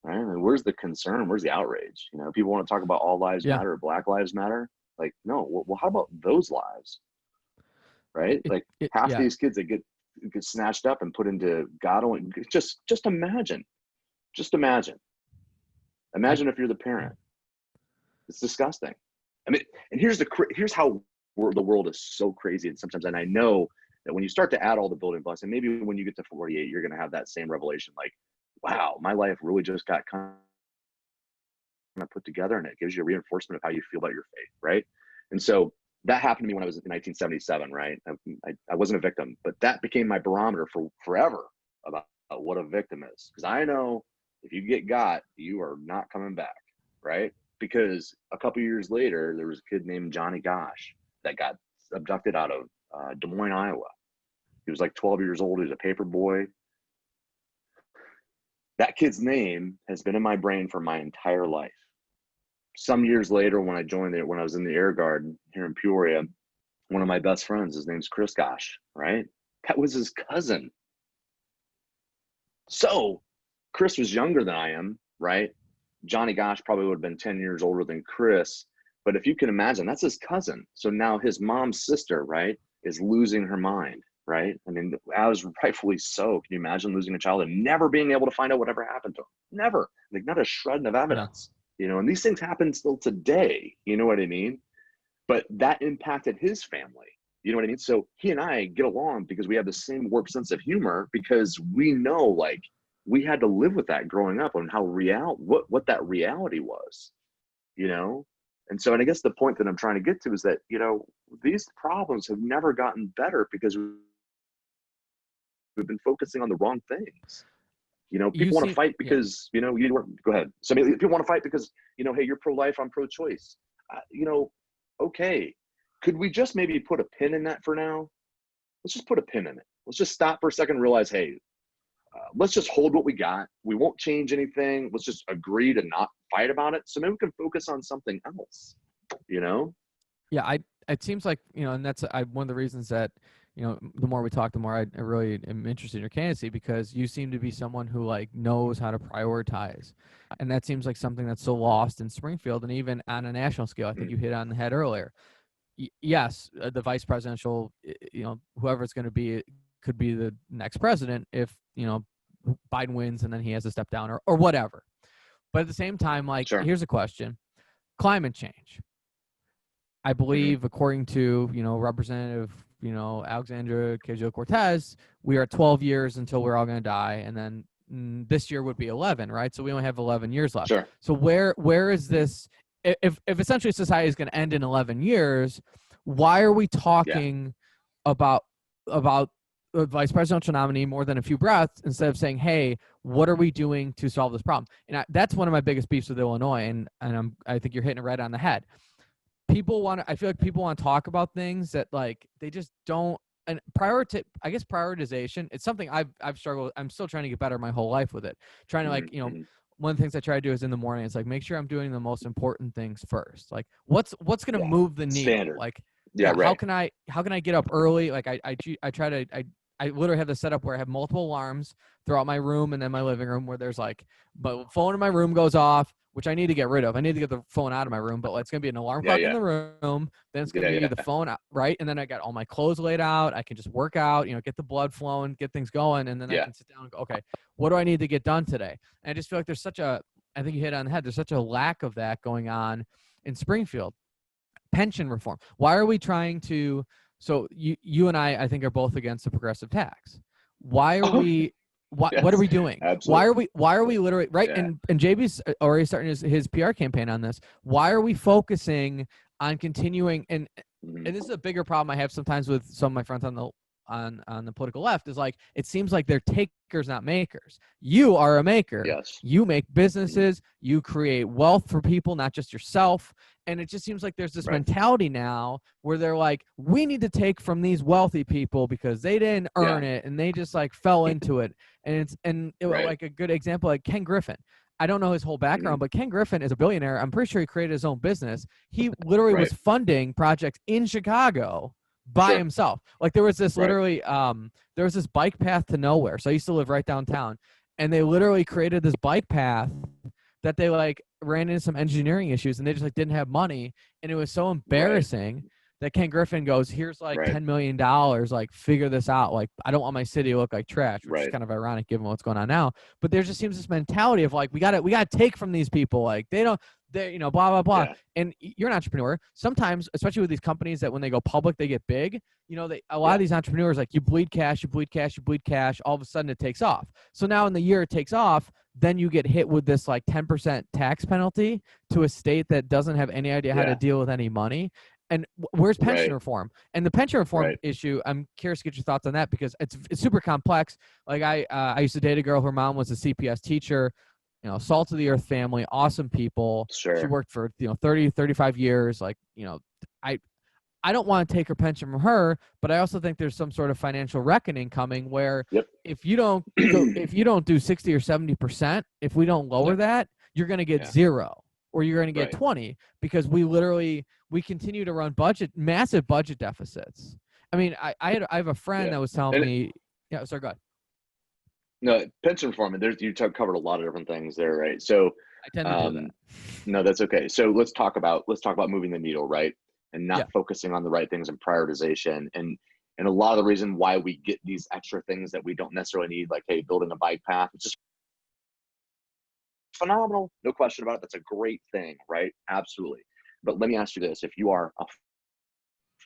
Right? I mean, where's the concern? Where's the outrage? People want to talk about all lives matter, Black lives matter. Like, no. Well, how about those lives? Right? Half these kids that get snatched up and put into God-only, just imagine if you're the parent. It's disgusting. I mean, and here's how the world is so crazy. And sometimes, and I know that when you start to add all the building blocks, and maybe when you get to 48, you're going to have that same revelation, like, wow, my life really just got kind of put together, and it gives you a reinforcement of how you feel about your faith, right? And so that happened to me when I was in 1977, right? I wasn't a victim, but that became my barometer for forever about what a victim is. Because I know if you get got, you are not coming back, right? Because a couple years later, there was a kid named Johnny Gosh that got abducted out of Des Moines, Iowa. He was like 12 years old. He was a paper boy. That kid's name has been in my brain for my entire life. Some years later, when I joined it, when I was in the Air Guard here in Peoria, one of my best friends, his name's Chris Gosh, right? That was his cousin. So Chris was younger than I am, right? Johnny Gosh probably would have been 10 years older than Chris. But if you can imagine, that's his cousin. So now his mom's sister, right, is losing her mind, right? I mean, as rightfully so. Can you imagine losing a child and never being able to find out whatever happened to him? Never. Like, not a shred of evidence, you know, and these things happen still today. You know what I mean? But that impacted his family. You know what I mean? So he and I get along because we have the same warped sense of humor, because we know, like, we had to live with that growing up, on how what that reality was, you know? And so, and I guess the point that I'm trying to get to is that, you know, these problems have never gotten better because we've been focusing on the wrong things. You know, people want to fight because, you know, go ahead. So people want to fight because, you know, hey, you're pro-life, I'm pro-choice. You know, okay. Could we just maybe put a pin in that for now? Let's just put a pin in it. Let's just stop for a second and realize, hey, let's just hold what we got. We won't change anything. Let's just agree to not fight about it. So maybe we can focus on something else, you know? Yeah, it seems like, you know, and that's one of the reasons that, you know, the more we talk, the more I really am interested in your candidacy, because you seem to be someone who, like, knows how to prioritize. And that seems like something that's so lost in Springfield, and even on a national scale. I think you hit on the head earlier. Yes, the vice presidential, you know, whoever it's going to be, could be the next president if, you know, Biden wins and then he has to step down or whatever. But at the same time, like, here's a question. Climate change. I believe, according to, you know, Representative, you know, Alexandria Ocasio-Cortez, we are 12 years until we're all going to die. And then this year would be 11, right? So we only have 11 years left. Sure. So where is this? If essentially society is going to end in 11 years, why are we talking about a vice presidential nominee more than a few breaths, instead of saying, hey, what are we doing to solve this problem? And that's one of my biggest beefs with Illinois. And I think you're hitting it right on the head. I feel like people want to talk about things that, like, they just don't. And prioritization, it's something I've struggled. I'm still trying to get better my whole life with it. Trying to, like, you know, one of the things I try to do is in the morning, it's like, make sure I'm doing the most important things first. Like, what's going to move the needle? Standard. Like, right. How can I get up early? Like, I literally have this setup where I have multiple alarms throughout my room and then my living room, where there's, like, my phone in my room goes off, which I need to get rid of. I need to get the phone out of my room, but it's going to be an alarm clock in the room. Then it's going to be the phone out, right? And then I got all my clothes laid out. I can just work out, you know, get the blood flowing, get things going. And then I can sit down and go, okay, what do I need to get done today? And I just feel like there's I think you hit it on the head. There's such a lack of that going on in Springfield. Pension reform. Why are we trying to, so you and I think, are both against the progressive tax. Why are we, what are we doing? Absolutely. Why are we literally, right? Yeah. And JB's already starting his PR campaign on this. Why are we focusing on continuing? And this is a bigger problem I have sometimes with some of my friends on the political left, is, like, it seems like they're takers, not makers. You are a maker. Yes. You make businesses, you create wealth for people, not just yourself. And it just seems like there's this mentality now where they're like, we need to take from these wealthy people because they didn't earn it and they just, like, fell into it. And like a good example, like Ken Griffin. I don't know his whole background, but Ken Griffin is a billionaire. I'm pretty sure he created his own business. He literally was funding projects in Chicago by himself. Like, there was this literally, there was this bike path to nowhere. So I used to live right downtown, and they literally created this bike path that they, like, ran into some engineering issues, and they just, like, didn't have money. And it was so embarrassing that Ken Griffin goes, here's, like, $10 million, like, figure this out. Like, I don't want my city to look like trash, which is kind of ironic given what's going on now. But there just seems this mentality of, like, we gotta take from these people. Like, they you know, blah, blah, blah. Yeah. And you're an entrepreneur. Sometimes, especially with these companies that when they go public, they get big, you know, a lot of these entrepreneurs, like, you bleed cash, all of a sudden it takes off. So now in the year it takes off, then you get hit with this, like, 10% tax penalty to a state that doesn't have any idea how to deal with any money. And where's pension reform? And the pension reform issue, I'm curious to get your thoughts on that, because it's super complex. Like, I used to date a girl, her mom was a CPS teacher, you know, salt of the earth family, awesome people. Sure. She worked for, you know, 30, 35 years. Like, you know, I don't want to take her pension from her, but I also think there's some sort of financial reckoning coming where if you don't do 60 or 70%, if we don't lower that, you're going to get zero. or you're going to get 20, because we continue to run massive budget deficits. I mean, I have a friend that was telling me, sorry, go ahead. No, pension reform, you covered a lot of different things there, right? So I tend to do that. No, that's okay. So let's talk about moving the needle, right? And not focusing on the right things and prioritization. And a lot of the reason why we get these extra things that we don't necessarily need, like, hey, building a bike path, it's just phenomenal. No question about it. That's a great thing, right? Absolutely. But let me ask you this. If you are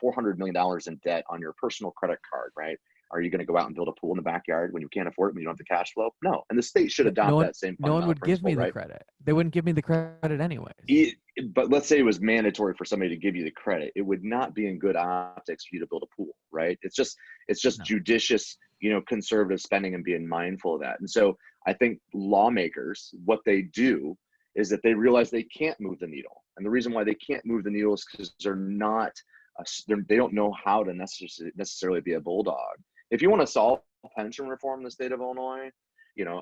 $400 million in debt on your personal credit card, right? Are you going to go out and build a pool in the backyard when you can't afford it, when you don't have the cash flow? No. And the state should adopt that same no one would give me the credit. They wouldn't give me the credit anyways. But let's say it was mandatory for somebody to give you the credit. It would not be in good optics for you to build a pool, right? It's just judicious, conservative spending and being mindful of that. And so I think lawmakers, what they do is that they realize they can't move the needle. And the reason why they can't move the needle is because they don't know how to necessarily be a bulldog. If you want to solve pension reform in the state of Illinois,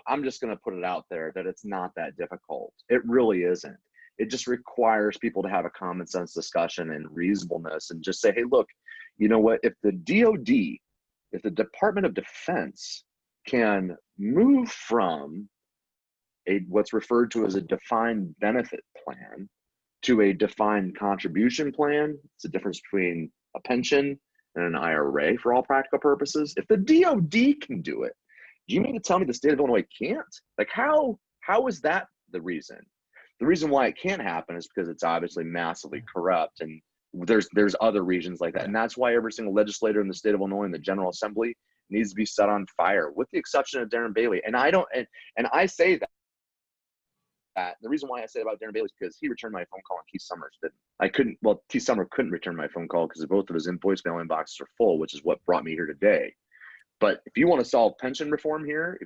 I'm just going to put it out there that it's not that difficult. It really isn't. It just requires people to have a common sense discussion and reasonableness and just say, hey, look, you know what? If the DOD, if the Department of Defense can move from what's referred to as a defined benefit plan to a defined contribution plan, it's the difference between a pension and an IRA for all practical purposes. If the DOD can do it, do you mean to tell me the state of Illinois can't? Like, how is that the reason? The reason why it can't happen is because it's obviously massively corrupt, and there's other regions like that. And that's why every single legislator in the state of Illinois in the General Assembly needs to be set on fire, with the exception of Darren Bailey. And I say that. The reason why I say about Darren Bailey is because he returned my phone call and Keith Summers didn't. Keith Summers couldn't return my phone call because both of his voicemail inboxes are full, which is what brought me here today. But if you want to solve pension reform here,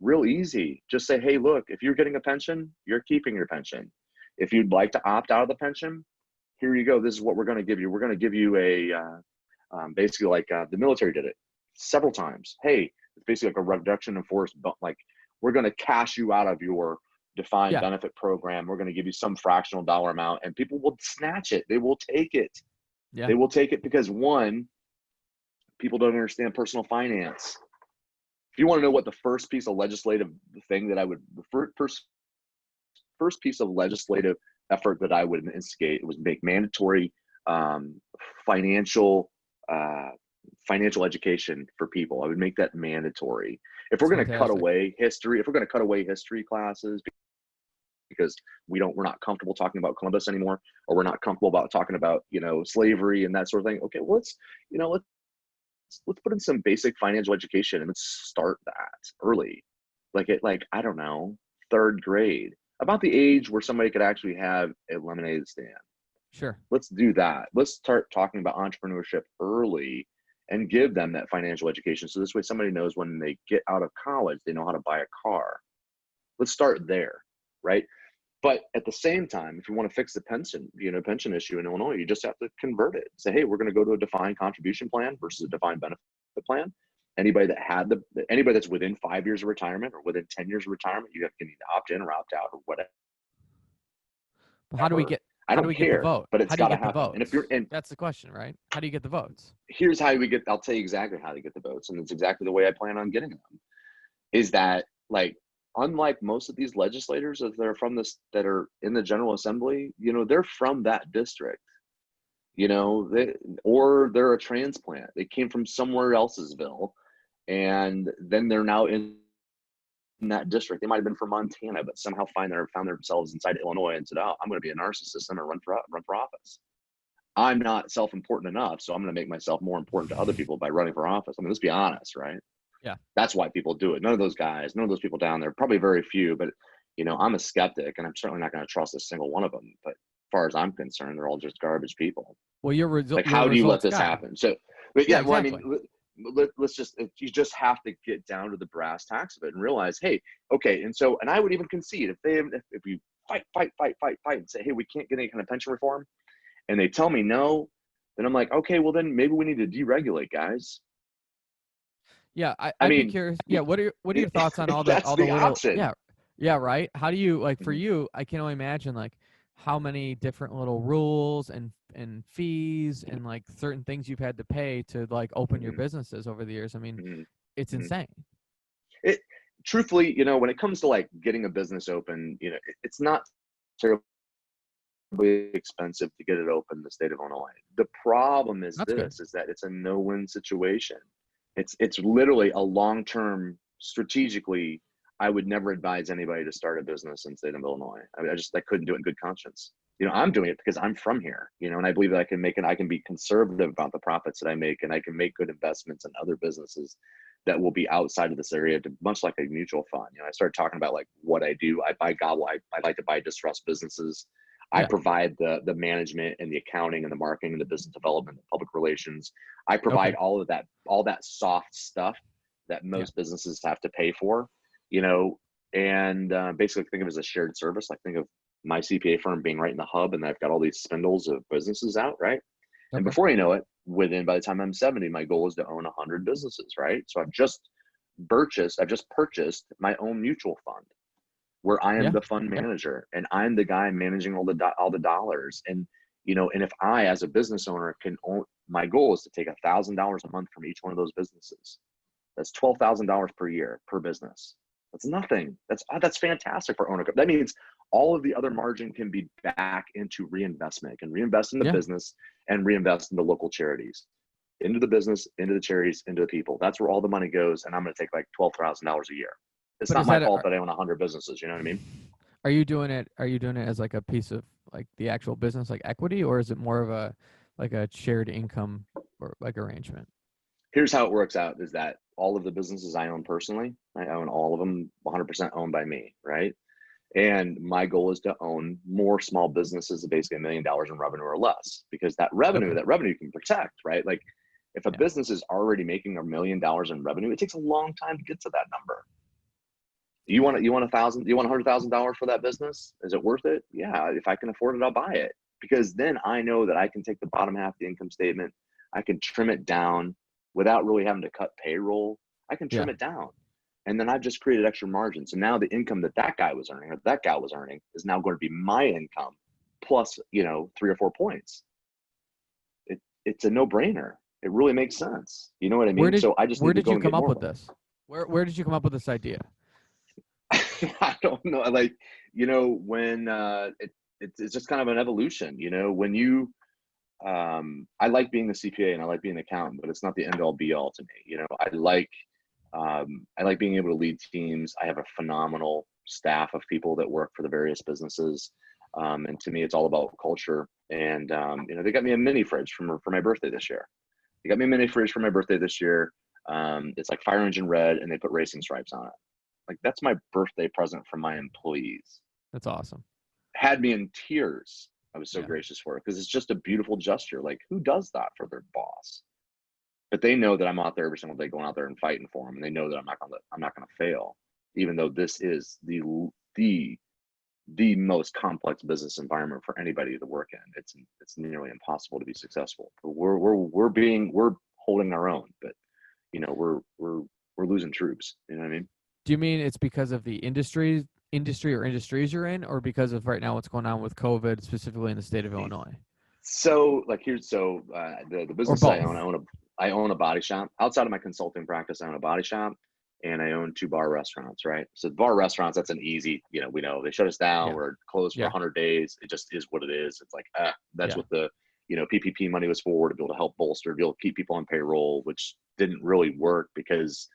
real easy. Just say, hey, look, if you're getting a pension, you're keeping your pension. If you'd like to opt out of the pension, here you go. This is what we're going to give you. We're going to give you basically like the military did it several times. Hey, it's basically like a reduction in force, but like, we're going to cash you out of your defined benefit program. We're going to give you some fractional dollar amount, and people will snatch it. They will take it. Yeah. They will take it because, one, people don't understand personal finance. If you want to know what the first piece of legislative thing that I would first piece of legislative effort that I would instigate was make mandatory financial education for people. I would make that mandatory. If we're going to cut away history, classes because we're not comfortable talking about Columbus anymore, or we're not comfortable about talking about, slavery and that sort of thing. Okay, well, let's put in some basic financial education and let's start that early. I don't know, 3rd grade, about the age where somebody could actually have a lemonade stand. Sure. Let's do that. Let's start talking about entrepreneurship early and give them that financial education. So this way somebody knows when they get out of college, they know how to buy a car. Let's start there, right? But at the same time, if you want to fix the pension issue in Illinois, you just have to convert it. Say, hey, we're going to go to a defined contribution plan versus a defined benefit plan. Anybody that's within 5 years of retirement or within 10 years of retirement, you need to opt in or opt out or whatever. But how do we get the vote? But it's got to happen. And that's the question, right? How do you get the votes? Here's how I'll tell you exactly how to get the votes. And it's exactly the way I plan on getting them. Is that, unlike most of these legislators that are in the General Assembly, they're from that district, or they're a transplant. They came from somewhere elsesville, and then they're now in that district. They might have been from Montana, but somehow found themselves inside Illinois and said, "Oh, I'm going to be a narcissist. I'm going to run for office. I'm not self-important enough, so I'm going to make myself more important to other people by running for office." I mean, let's be honest, right? Yeah. That's why people do it. None of those people down there, probably very few, but I'm a skeptic, and I'm certainly not going to trust a single one of them. But as far as I'm concerned, they're all just garbage people. Well, how do you let this happen? So, but yeah, exactly. Well, I mean, you just have to get down to the brass tacks of it and realize, hey, okay. And I would even concede if we fight and say, hey, we can't get any kind of pension reform, and they tell me no, then I'm like, okay, well then maybe we need to deregulate, guys. Yeah, I'd be curious. Yeah, what are your thoughts on all the little option. Yeah, right. How do you like for Mhm. you? I can only imagine like how many different little rules and fees and like certain things you've had to pay to like open your Mhm. businesses over the years. I mean, Mhm. it's Mhm. insane. It truthfully, you know, when it comes to like getting a business open, you know, it's not terribly expensive to get it open in the state of Illinois. The problem is That's good. this, is that it's a no-win situation. It's literally a long-term strategically, I would never advise anybody to start a business in the state of Illinois. I mean, I couldn't do it in good conscience. You know, I'm doing it because I'm from here, you know, and I believe that I can be conservative about the profits that I make, and I can make good investments in other businesses that will be outside of this area, to much like a mutual fund. You know, I started talking about like what I do. I buy gobble. I like to buy distressed businesses. I Yeah. provide the management and the accounting and the marketing and the business development, the public relations. I provide Okay. all that soft stuff that Yeah. most businesses have to pay for, you know, and basically think of it as a shared service. Like think of my CPA firm being right in the hub, and I've got all these spindles of businesses out, right? And Okay. before you know it, by the time I'm 70, my goal is to own 100 businesses, right? So I've just purchased my own mutual fund, where I am Yeah. the fund manager and I'm the guy managing all the dollars. And you know, and if I, as a business owner, can own, my goal is to take $1,000 a month from each one of those businesses. That's $12,000 per year per business. That's nothing. That's fantastic for owner. That means all of the other margin can be back into reinvestment. It can reinvest in the Yeah. business and reinvest in the local charities, into the business, into the charities, into the people. That's where all the money goes. And I'm going to take like $12,000 a year. It's But not is my that fault that I own 100 businesses. You know what I mean? are you doing it? Are you doing it as like a piece of like the actual business, like equity, or is it more of a like a shared income or like arrangement? Here's how it works out, is that all of the businesses I own personally, I own all of them 100% owned by me, right? And my goal is to own more small businesses of basically $1 million in revenue or less, because Okay. that revenue you can protect, right? Like if a Yeah. business is already making $1 million in revenue, it takes a long time to get to that number. You want $100,000 for that business? Is it worth it? Yeah. If I can afford it, I'll buy it, because then I know that I can take the bottom half of the income statement. I can trim it down without really having to cut payroll. I can Yeah. trim it down. And then I've just created extra margin. So now the income that guy was earning, or that gal was earning, is now going to be my income plus, you know, 3 or 4 points. It's a no brainer. It really makes sense. You know what I Where mean? did So I just where need to did go you and get come up more of with them. this? Where did you come up with this idea? I don't know. Like, you know, when it's just kind of an evolution, you know, when you I like being the CPA and I like being an accountant, but it's not the end all be all to me. You know, I like being able to lead teams. I have a phenomenal staff of people that work for the various businesses. And to me, it's all about culture. And you know, they got me a mini fridge for my birthday this year. They got me a mini fridge for my birthday this year. It's like fire engine red, and they put racing stripes on it. Like that's my birthday present from my employees. That's awesome. Had me in tears. I was so Yeah. gracious for it, because it's just a beautiful gesture. Like who does that for their boss? But they know that I'm out there every single day, going out there and fighting for them, and they know that I'm not gonna fail, even though this is the the most complex business environment for anybody to work in. It's nearly impossible to be successful. But we're holding our own, but you know we're losing troops. You know what I mean? Do you mean it's because of the industry or industries you're in, or because of right now what's going on with COVID, specifically in the state of Illinois, So like the or business I both? own, I own a body shop. Outside of my consulting practice, I own a body shop, and I own 2 bar restaurants, right? So bar restaurants, that's an easy, you know, we know they shut us down, Yeah. we're closed for Yeah. 100 days. It just is what it is. It's like, that's Yeah. what the, you know, PPP money was for, to be able to help bolster, be able to keep people on payroll, which didn't really work, because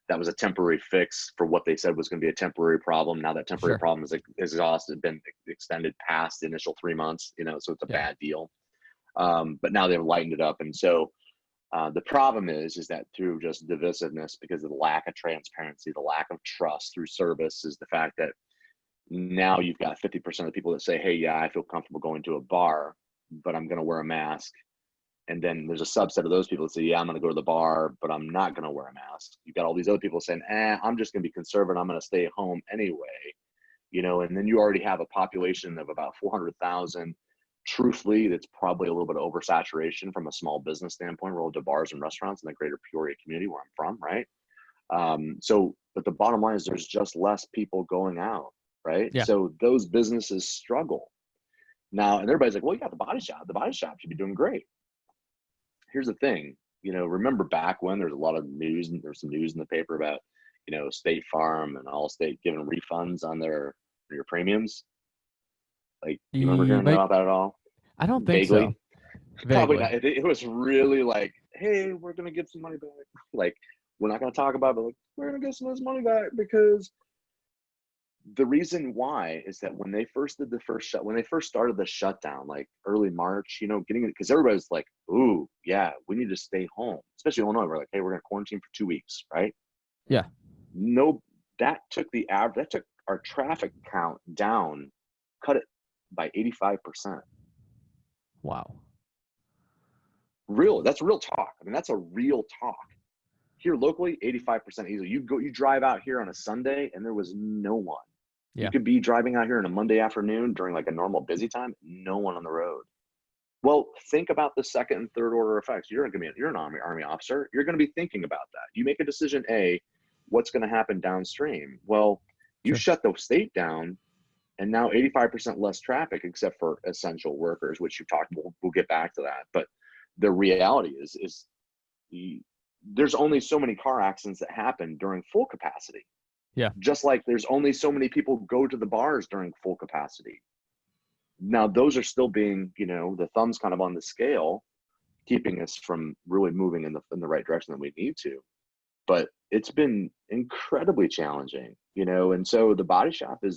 that was a temporary fix for what they said was going to be a temporary problem. Now that temporary Sure. problem is exhausted, been extended past the initial 3 months, you know, so it's a Yeah. bad deal. But now they've lightened it up. And so the problem is that through just divisiveness, because of the lack of transparency, the lack of trust through service, is the fact that now you've got 50% of the people that say, hey, yeah, I feel comfortable going to a bar, but I'm going to wear a mask. And then there's a subset of those people that say, yeah, I'm going to go to the bar, but I'm not going to wear a mask. You've got all these other people saying, I'm just going to be conservative. I'm going to stay home anyway. You know, and then you already have a population of about 400,000. Truthfully, that's probably a little bit of oversaturation from a small business standpoint relative to bars and restaurants in the greater Peoria community where I'm from, right? So but the bottom line is there's just less people going out, right? Yeah. So those businesses struggle now, and everybody's like, well, you got the body shop. The body shop should be doing great. Here's the thing, remember back when there's a lot of news, and there's some news in the paper about, State Farm and Allstate giving refunds on your premiums. Like, you remember hearing about that at all? I don't think Vaguely? so. Probably Vaguely. not. It was really like, hey, we're going to get some money back. Like, we're not going to talk about it, but like, we're going to get some of this money back, because the reason why is that when they first started the shutdown, like early March, getting it, because everybody's like, ooh, yeah, we need to stay home, especially Illinois. We're like, hey, we're going to quarantine for 2 weeks, right? Yeah. No, that took our traffic count down, cut it by 85%. Wow. That's real talk. I mean, that's a real talk. Here locally, 85% easily. You drive out here on a Sunday and there was no one. Yeah. You could be driving out here on a Monday afternoon during like a normal busy time, no one on the road. Well, think about the second and third order effects. You're an army officer. You're going to be thinking about that. You make a decision, what's going to happen downstream? Well, you shut the state down, and now 85% less traffic, except for essential workers, which you talked about. We'll get back to that. But the reality is there's only so many car accidents that happen during full capacity. Yeah. Just like there's only so many people go to the bars during full capacity. Now, those are still being, the thumb's kind of on the scale, keeping us from really moving in the right direction that we need to. But it's been incredibly challenging, and so the body shop I've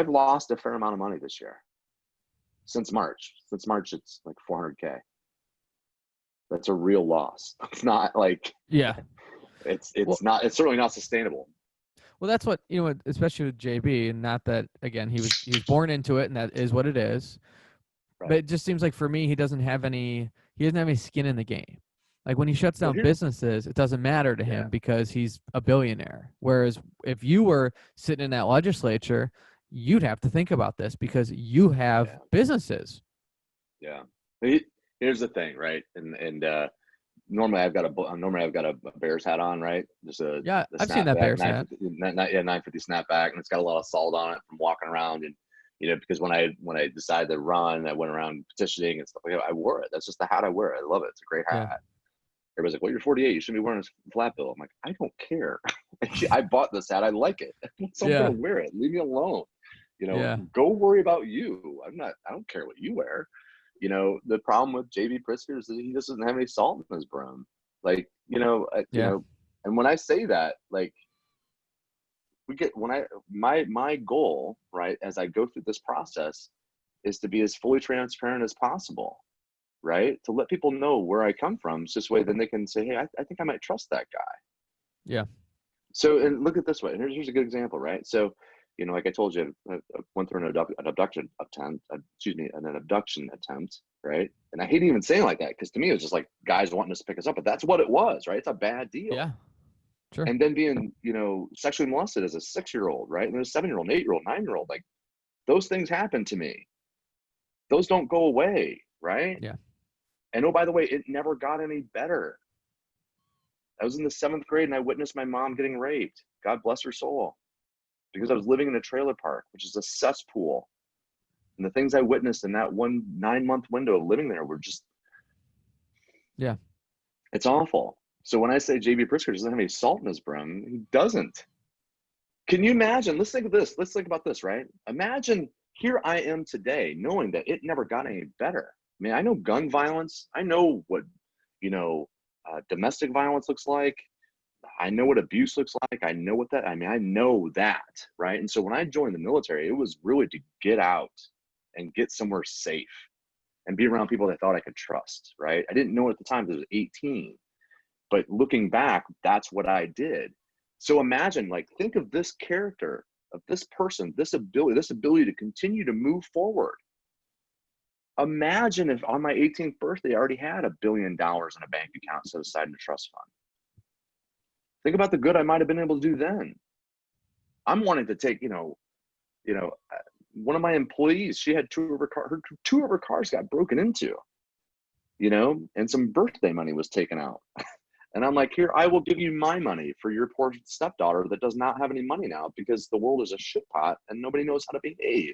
lost a fair amount of money this year. Since March, it's like $400K. That's a real loss. It's not like, it's certainly not sustainable. Well, that's what, especially with JB, and not that, again, he was born into it, and that is what it is. Right. But it just seems like for me, he doesn't have any skin in the game. Like when he shuts down businesses, it doesn't matter to him because he's a billionaire. Whereas if you were sitting in that legislature, you'd have to think about this because you have businesses. Yeah. Here's the thing, right? And normally I've got a Bears hat on, right? Just I've seen that Bears hat. 950 snapback, and it's got a lot of salt on it from walking around. And because when I decided to run, I went around petitioning and stuff like that. I wore it. That's just the hat I wear. I love it. It's a great hat. Everybody's like, well, you're 48. You shouldn't be wearing a flat bill. I'm like, I don't care. I bought this hat. I like it. So I'm going to wear it. Leave me alone. Go worry about you. I don't care what you wear. The problem with JB Pritzker is that he just doesn't have any salt in his brim. Like, and when I say that, like, my goal, right, as I go through this process is to be as fully transparent as possible. Right? To let people know where I come from. It's this way, then they can say, hey, I think I might trust that guy. Yeah. So, and look at this way. Here's a good example, right? So, like I told you, I went through an abduction attempt, right? And I hate even saying like that, because to me, it was just like guys wanting us to pick us up, but that's what it was, right? It's a bad deal. Yeah. Sure. And then being, sexually molested as a 6-year-old, right? And there's a 7-year-old, 8-year-old, 9-year-old, like those things happen to me. Those don't go away, right? Yeah. And oh, by the way, it never got any better. I was in the 7th grade and I witnessed my mom getting raped. God bless her soul. Because I was living in a trailer park, which is a cesspool. And the things I witnessed in that 9-month window of living there were just, it's awful. So when I say JB Pritzker doesn't have any salt in his brim, he doesn't. Can you imagine? Let's think of this. Let's think about this, right? Imagine here I am today, knowing that it never got any better. I mean, I know gun violence. I know what, domestic violence looks like. I know what abuse looks like. I know that, right? And so when I joined the military, it was really to get out and get somewhere safe and be around people that I thought I could trust, right? I didn't know at the time because I was 18. But looking back, that's what I did. So imagine, like, think of this character, of this person, this ability to continue to move forward. Imagine if on my 18th birthday, I already had $1 billion in a bank account set aside in a trust fund. Think about the good I might have been able to do then. I'm wanting to take, one of my employees, she had two of her cars got broken into, and some birthday money was taken out. And I'm like, here, I will give you my money for your poor stepdaughter that does not have any money now because the world is a shit pot and nobody knows how to behave.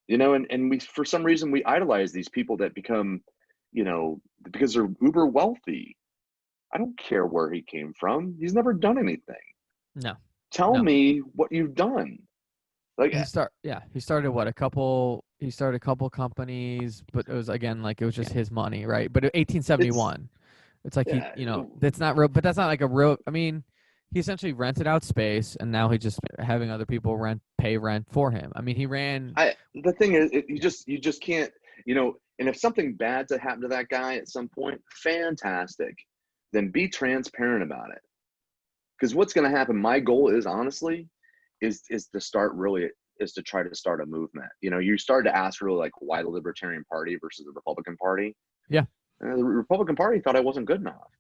You know, and we, for some reason, we idolize these people that become, you know, because they're uber wealthy. I don't care where he came from. He's never done anything. No. Tell No. me what you've done. Like, He started he started a couple companies, but it was, again, like, it was just his money, right? But in 1871, it's like, yeah, that's not real, but that's not like a real, I mean, he essentially rented out space, and now he just having other people pay rent for him. I mean, he ran. The thing is, you just can't, you know, and if something bad to happen to that guy at some point, fantastic, then be transparent about it. Because what's going to happen, my goal is, honestly, is to try to start a movement. You know, you started to ask really, like, why the Libertarian Party versus the Republican Party. Yeah. The Republican Party thought I wasn't good enough.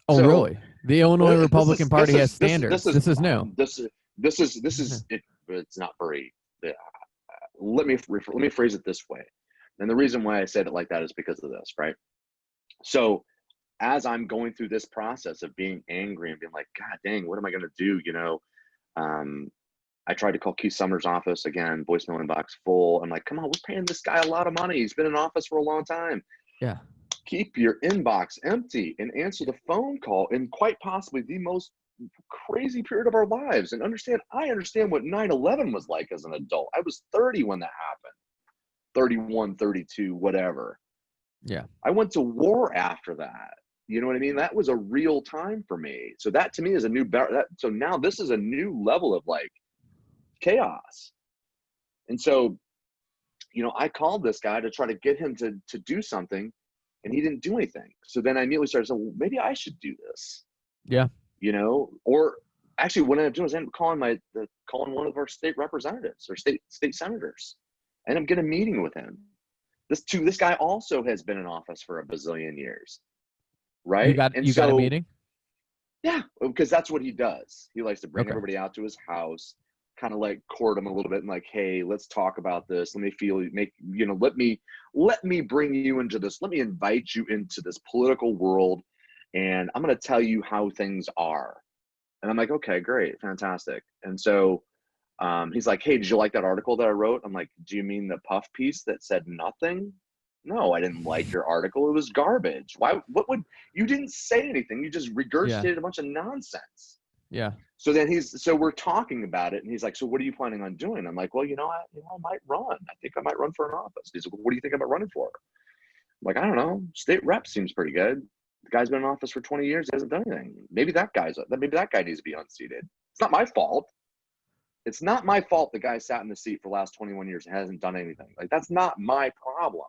Oh, So, really? The Illinois Republican Party has standards. This is new. This is it. It's not very. Let me phrase it this way, and the reason why I said it like that is because of this, right? So, as I'm going through this process of being angry and being like, God dang, what am I going to do? You know, I tried to call Keith Sumner's office again, voicemail inbox full. I'm like, come on, we're paying this guy a lot of money. He's been in office for a long time. Yeah. Keep your inbox empty and answer the phone call in quite possibly the most crazy period of our lives. And I understand what 9/11 was like as an adult. I was 30 when that happened. 31, 32, whatever. Yeah. I went to war after that. You know what I mean? That was a real time for me. So that to me is a new, so now this is a new level of, like, chaos. And so, you know, I called this guy to try to get him to do something, and he didn't do anything. So then I immediately started saying, well, maybe I should do this. Yeah. You know, or actually what I ended up doing is I ended up calling one of our state representatives or state senators. I ended up getting a meeting with him. This guy also has been in office for a bazillion years. Right. You got a meeting? Yeah, because that's what he does. He likes to bring Okay. everybody out to his house, kind of like court them a little bit and like, hey, let's talk about this. Let me bring you into this. Let me invite you into this political world, and I'm going to tell you how things are. And I'm like, okay, great, fantastic. And so he's like, hey, did you like that article that I wrote? I'm like, do you mean the puff piece that said nothing? No, I didn't like your article. It was garbage. You didn't say anything. You just regurgitated a bunch of nonsense. Yeah. So then we're talking about it, and he's like, so what are you planning on doing? I'm like, well, I might run. I think I might run for an office. He's like, well, what do you think about running for? I'm like, I don't know. State rep seems pretty good. The guy's been in office for 20 years. He hasn't done anything. Maybe that guy needs to be unseated. It's not my fault. It's not my fault the guy sat in the seat for the last 21 years and hasn't done anything. Like, that's not my problem.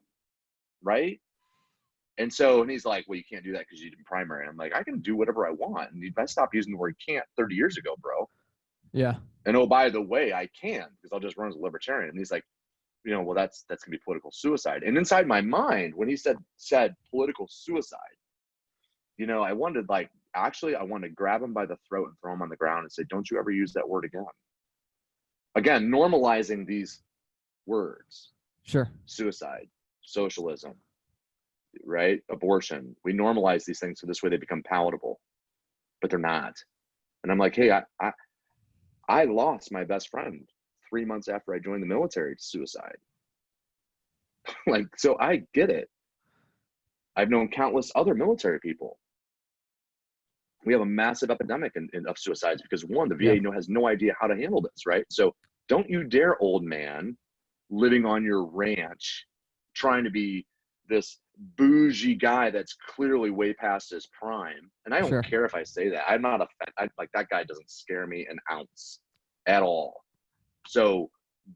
Right? And he's like, well, you can't do that because you didn't primary. And I'm like, I can do whatever I want. And I stopped using the word can't 30 years ago, bro. Yeah. And oh, by the way, I can, because I'll just run as a libertarian. And he's like, well, that's gonna be political suicide. And inside my mind, when he said political suicide, I wanted to grab him by the throat and throw him on the ground and say, don't you ever use that word again. Again, normalizing these words. Sure. Suicide, socialism, right? Abortion. We normalize these things so this way they become palatable, but they're not. And I'm like, hey, I lost my best friend 3 months after I joined the military to suicide. Like, so I get it. I've known countless other military people. We have a massive epidemic of suicides because, one, the VA has no idea how to handle this, right? So don't you dare, old man, living on your ranch, trying to be this bougie guy that's clearly way past his prime. And I don't care if I say that. I'm not like, that guy doesn't scare me an ounce at all. So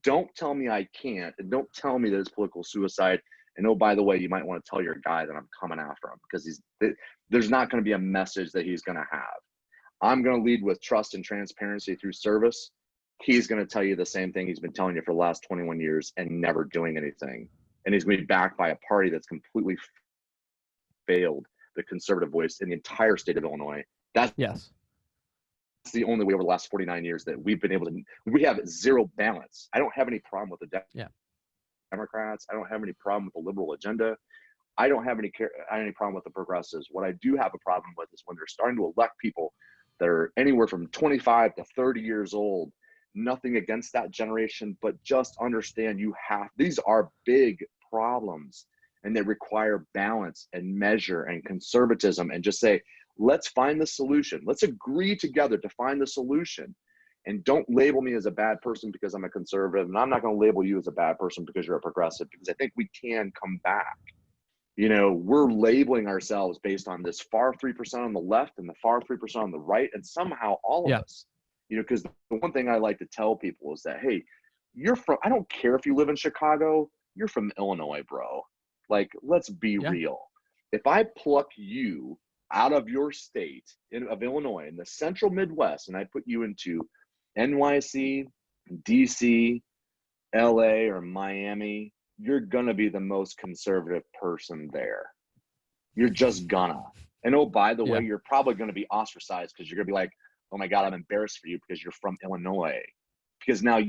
don't tell me I can't, and don't tell me that it's political suicide. And oh, by the way, you might want to tell your guy that I'm coming after him, because there's not going to be a message that he's going to have. I'm going to lead with trust and transparency through service. He's going to tell you the same thing he's been telling you for the last 21 years and never doing anything. And he's going to be backed by a party that's completely failed the conservative voice in the entire state of Illinois. That's the only way over the last 49 years that we've been able to. We have zero balance. I don't have any problem with the Democrats. I don't have any problem with the liberal agenda. I don't have any problem with the progressives. What I do have a problem with is when they're starting to elect people that are anywhere from 25 to 30 years old. Nothing against that generation, but just understand these are big problems, and they require balance and measure and conservatism, and just say, let's find the solution. Let's agree together to find the solution. And don't label me as a bad person because I'm a conservative, and I'm not going to label you as a bad person because you're a progressive, because I think we can come back. We're labeling ourselves based on this far 3% on the left and the far 3% on the right, and somehow all of us, because the one thing I like to tell people is that, hey, I don't care if you live in Chicago, you're from Illinois, bro. Like, let's be real. If I pluck you out of your state of Illinois in the central Midwest, and I put you into NYC, DC, LA, or Miami, you're gonna be the most conservative person there. You're just gonna. And oh, by the way, you're probably gonna be ostracized, because you're gonna be like, oh my God, I'm embarrassed for you because you're from Illinois. Because now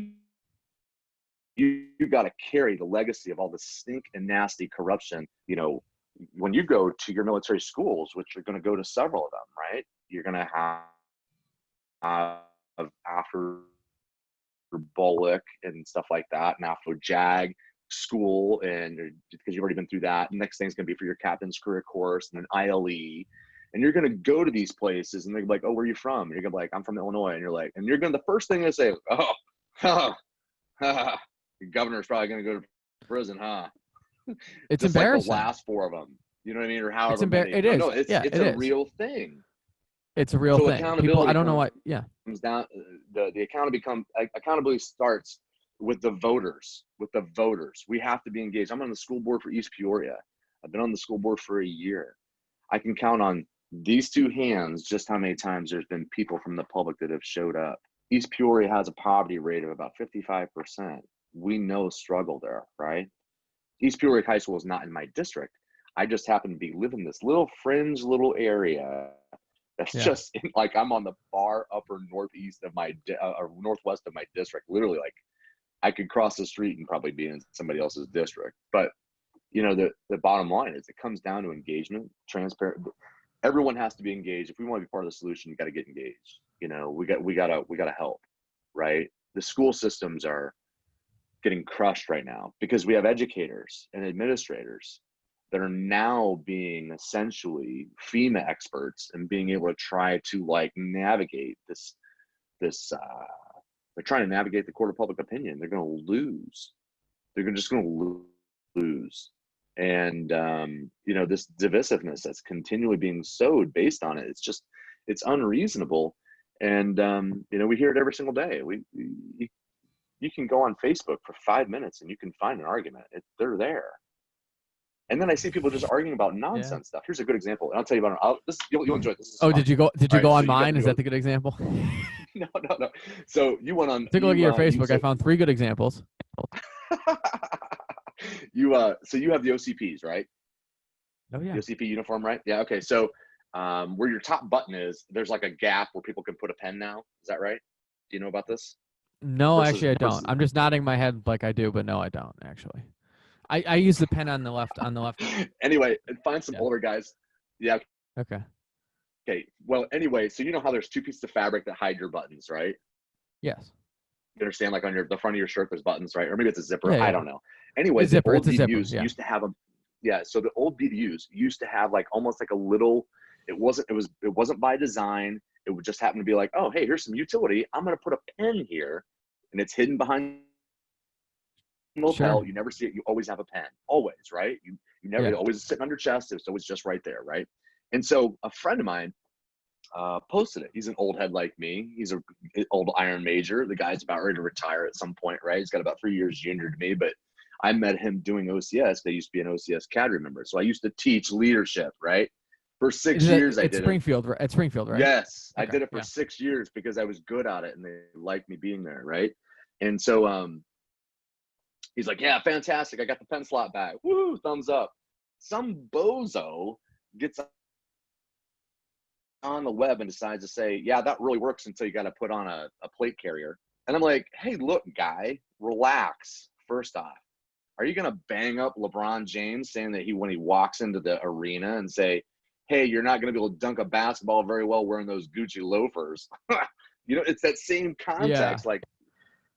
you got to carry the legacy of all the stink and nasty corruption. When you go to your military schools, which you're going to go to several of them, right? You're going to have after Bullock and stuff like that, and after JAG school, and because you've already been through that. The next thing's going to be for your captain's career course and an ILE. And you're going to go to these places, and they're like, oh, where are you from? And you're going to be like, I'm from Illinois. And you're like, and you're going to, the first thing they say, your governor's probably going to go to prison, huh? It's just embarrassing. Like the last 4 of them, you know what I mean? Or however many. It is. It's a real thing. It's a real thing. People, I don't know what. Comes down. The accountability starts with the voters. We have to be engaged. I'm on the school board for East Peoria. I've been on the school board for a year. I can count on these 2 hands just how many times there's been people from the public that have showed up. East Peoria has a poverty rate of about 55%. We know struggle there, right? East Peoria High School is not in my district. I just happen to be living in this little fringe little area that's just like, I'm on the far upper northeast of or northwest of my district. Literally, like, I could cross the street and probably be in somebody else's district. But the bottom line is, it comes down to engagement, transparent. Everyone has to be engaged. If we want to be part of the solution, you got to get engaged. We gotta help, right? The school systems are getting crushed right now because we have educators and administrators that are now being essentially FEMA experts and being able to try to navigate this. They're trying to navigate the court of public opinion. They're going to lose. They're just going to lose. And, this divisiveness that's continually being sowed based on it, it's unreasonable. And, we hear it every single day. You can go on Facebook for 5 minutes and you can find an argument. They're there. And then I see people just arguing about nonsense stuff. Here's a good example. And I'll tell you about it. You'll enjoy this. Oh, did you go on mine? Is that the good example? No. So you went on. Take a look at your Facebook. I found 3 good examples. So you have the OCPs, right? Oh yeah. The OCP uniform, right? Yeah. Okay. So where your top button is, there's like a gap where people can put a pen now. Is that right? Do you know about this? No, actually I don't. I'm just nodding my head like I do, but no, I don't actually. I use the pen on the left. Anyway, find some older guys. Yeah. Okay. Okay. Well, anyway, so you know how there's 2 pieces of fabric that hide your buttons, right? Yes. You understand, like on the front of your shirt, there's buttons, right? Or maybe it's a zipper. Yeah. I don't know. Anyway, the old BDUs used to have them. Yeah. So the old BDUs used to have almost like a little. It wasn't by design. It would just happen to be like, oh, hey, here's some utility. I'm going to put a pen here, and it's hidden behind lapel. Sure. You never see it. You always have a pen, always, right? You never always sitting on your chest. It's always just right there, right? And so a friend of mine posted it. He's an old head like me. He's an old Iron Major. The guy's about ready to retire at some point, right? He's got about 3 years junior to me, but I met him doing OCS. I used to be an OCS cadre member. So I used to teach leadership, right? For 6 years, I did Springfield, at Springfield, right? Yes, okay. I did it for 6 years because I was good at it and they liked me being there, right? And so he's like, yeah, fantastic. I got the pen slot back. Woo, thumbs up. Some bozo gets on the web and decides to say, yeah, that really works until you got to put on a plate carrier. And I'm like, hey, look, guy, relax. First off, Are you going to bang up LeBron James saying that when he walks into the arena and say, hey, you're not going to be able to dunk a basketball very well wearing those Gucci loafers? It's that same context. Yeah. Like,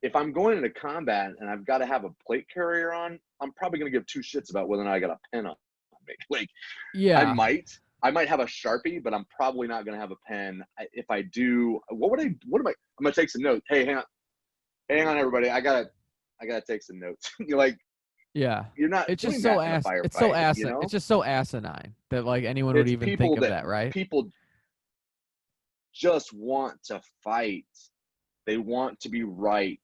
if I'm going into combat and I've got to have a plate carrier on, I'm probably going to give two shits about whether or not I got a pen on me. Like, I Yeah. might have a Sharpie, but I'm probably not going to have a pen. If I do, I'm going to take some notes. Hey, hang on, everybody. I gotta take some notes. You're like, Yeah. you're not It's just doing so that in a firefight. It's just so asinine that like anyone would It's even people think of that, right? People just want to fight. They want to be right.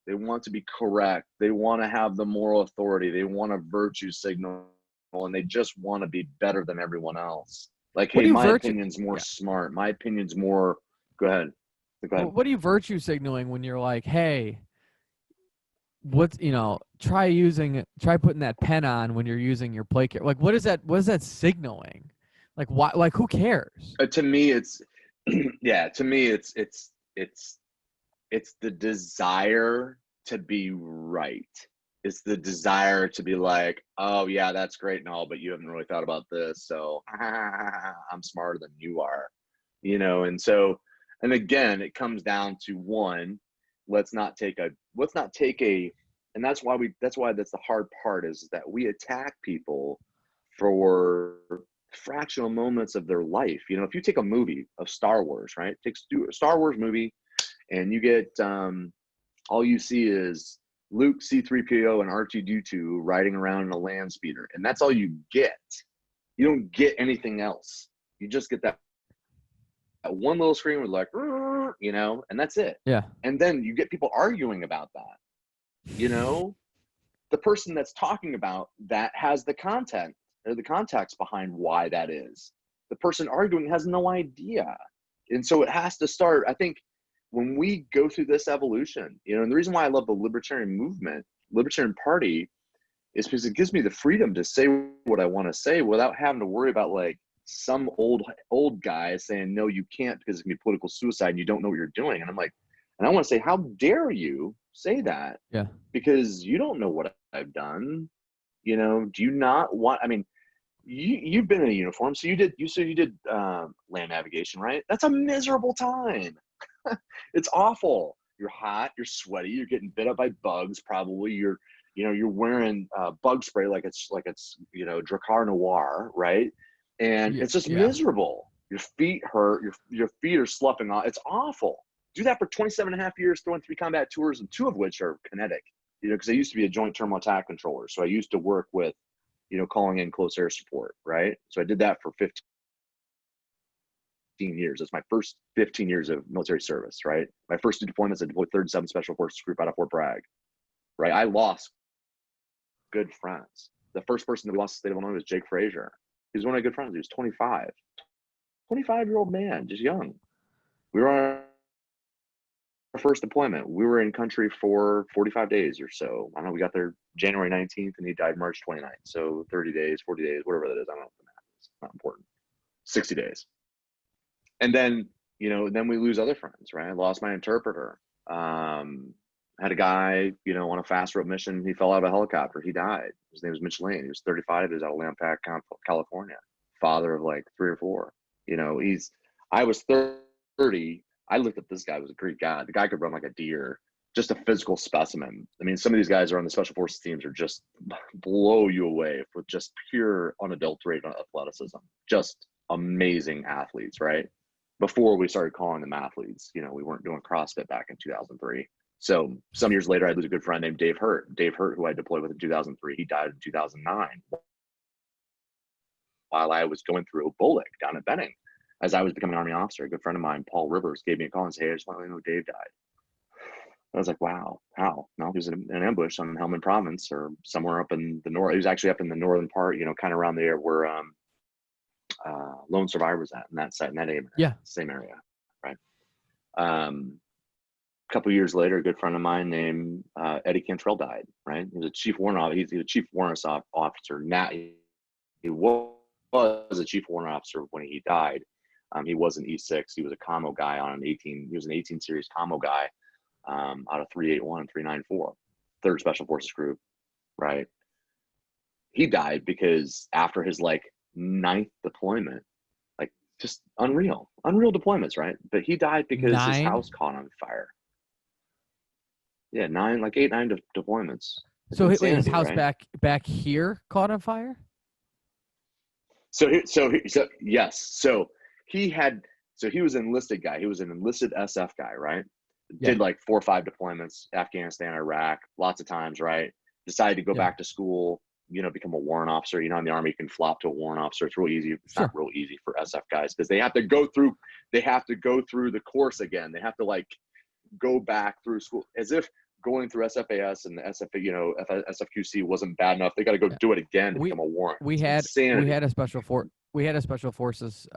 They want to be correct. They want to have the moral authority. They want a virtue signal, and they just want to be better than everyone else. Like, What hey, do you my opinion's more smart. My opinion's more. Go ahead. What are you virtue signaling when you're like, hey, try putting that pen on when you're using your plate care? Like, what is that signaling? Like, why? Like, who cares? To me, it's yeah. To me, it's the desire to be right. It's the desire to be like, oh yeah, that's great and all, but you haven't really thought about this, so I'm smarter than you are, and so, and again, it comes down to one, let's not take a, and that's why that's the hard part, is that we attack people for fractional moments of their life. If you take a movie of Star Wars, right? Take a Star Wars movie, and you get all you see is Luke, C-3PO, and R2-D2 riding around in a land speeder, and that's all you get. You don't get anything else. You just get that one little screen with like, and that's it. Yeah. And then you get people arguing about that. The person that's talking about that has the content or the context behind why that is. The person arguing has no idea. And so it has to start, I think, when we go through this evolution, and the reason why I love the Libertarian movement, Libertarian Party, is because it gives me the freedom to say what I want to say without having to worry about like some old guy saying, no, you can't because it can be political suicide and you don't know what you're doing. And I'm like, and I want to say, how dare you say that? Yeah. Because you don't know what I've done. Do you not want, I mean, you've been in a uniform, so you did land navigation, right? That's a miserable time. It's awful. You're hot, you're sweaty, you're getting bit up by bugs, probably. You're wearing bug spray like it's Drakkar Noir, right? And it's just miserable. Your feet hurt, your feet are sloughing off. It's awful. Do that for 27 and a half years, throwing 3 combat tours, and 2 of which are kinetic, because I used to be a joint terminal attack controller. So I used to work with, calling in close air support, right? So I did that for 15 years. That's my first 15 years of military service, right? My first 2 deployments, I deployed 37 Special Forces Group out of Fort Bragg, right? I lost good friends. The first person that we lost in the state of Illinois was Jake Frazier. He was one of my good friends. He was 25-year-old man, just young. We were on our first deployment. We were in country for 45 days or so. I don't know, we got there January 19th and he died March 29th. So 30 days, 40 days, whatever that is. I don't know what the math is. Not important. 60 days. And then, then we lose other friends, right? I lost my interpreter. Had a guy, on a fast road mission. He fell out of a helicopter. He died. His name was Mitch Lane. He was 35. He was out of Lampack, California. Father of like 3 or 4. I was 30. I looked at this guy, was a Greek god. The guy could run like a deer, just a physical specimen. I mean, some of these guys are on the special forces teams are just blow you away with just pure unadulterated athleticism. Just amazing athletes, right? Before we started calling them athletes, we weren't doing CrossFit back in 2003. So some years later, I lose a good friend named Dave Hurt. Dave Hurt, who I deployed with in 2003, he died in 2009 while I was going through Obolik down at Benning. As I was becoming an Army officer, a good friend of mine, Paul Rivers, gave me a call and said, hey, I just want to let you know Dave died. I was like, wow, how? No, he was in an ambush on Helmand Province or somewhere up in the north. He was actually up in the northern part, kind of around there where Lone Survivor's at, in that site, in that area. Yeah. Same area, right? A couple of years later, a good friend of mine named Eddie Cantrell died, right? He was a chief warrant officer. He's a chief warrant officer. Now, he was a chief warrant officer when he died. He was an E6. He was a commo guy on an 18. He was an 18 series commo guy out of 381 and 394, 3rd Special Forces Group, right? he died because after his like 9th deployment, like just unreal deployments, right? But he died because his 9. house caught on fire. Yeah, 9, like 8, 9 deployments. It's So wait, his insanity, house right? back here caught on fire? So yes. So he was an enlisted guy. He was an enlisted SF guy, right? Yeah. Did like 4 or 5 deployments, Afghanistan, Iraq, lots of times, right? Decided to go back to school, become a warrant officer. In the Army, you can flop to a warrant officer. It's real easy. It's not real easy for SF guys because they have to go through the course again. They have to like go back through school as if going through SFAS and the SFQC wasn't bad enough. They got to go do it again to become a warrant. We had a special forces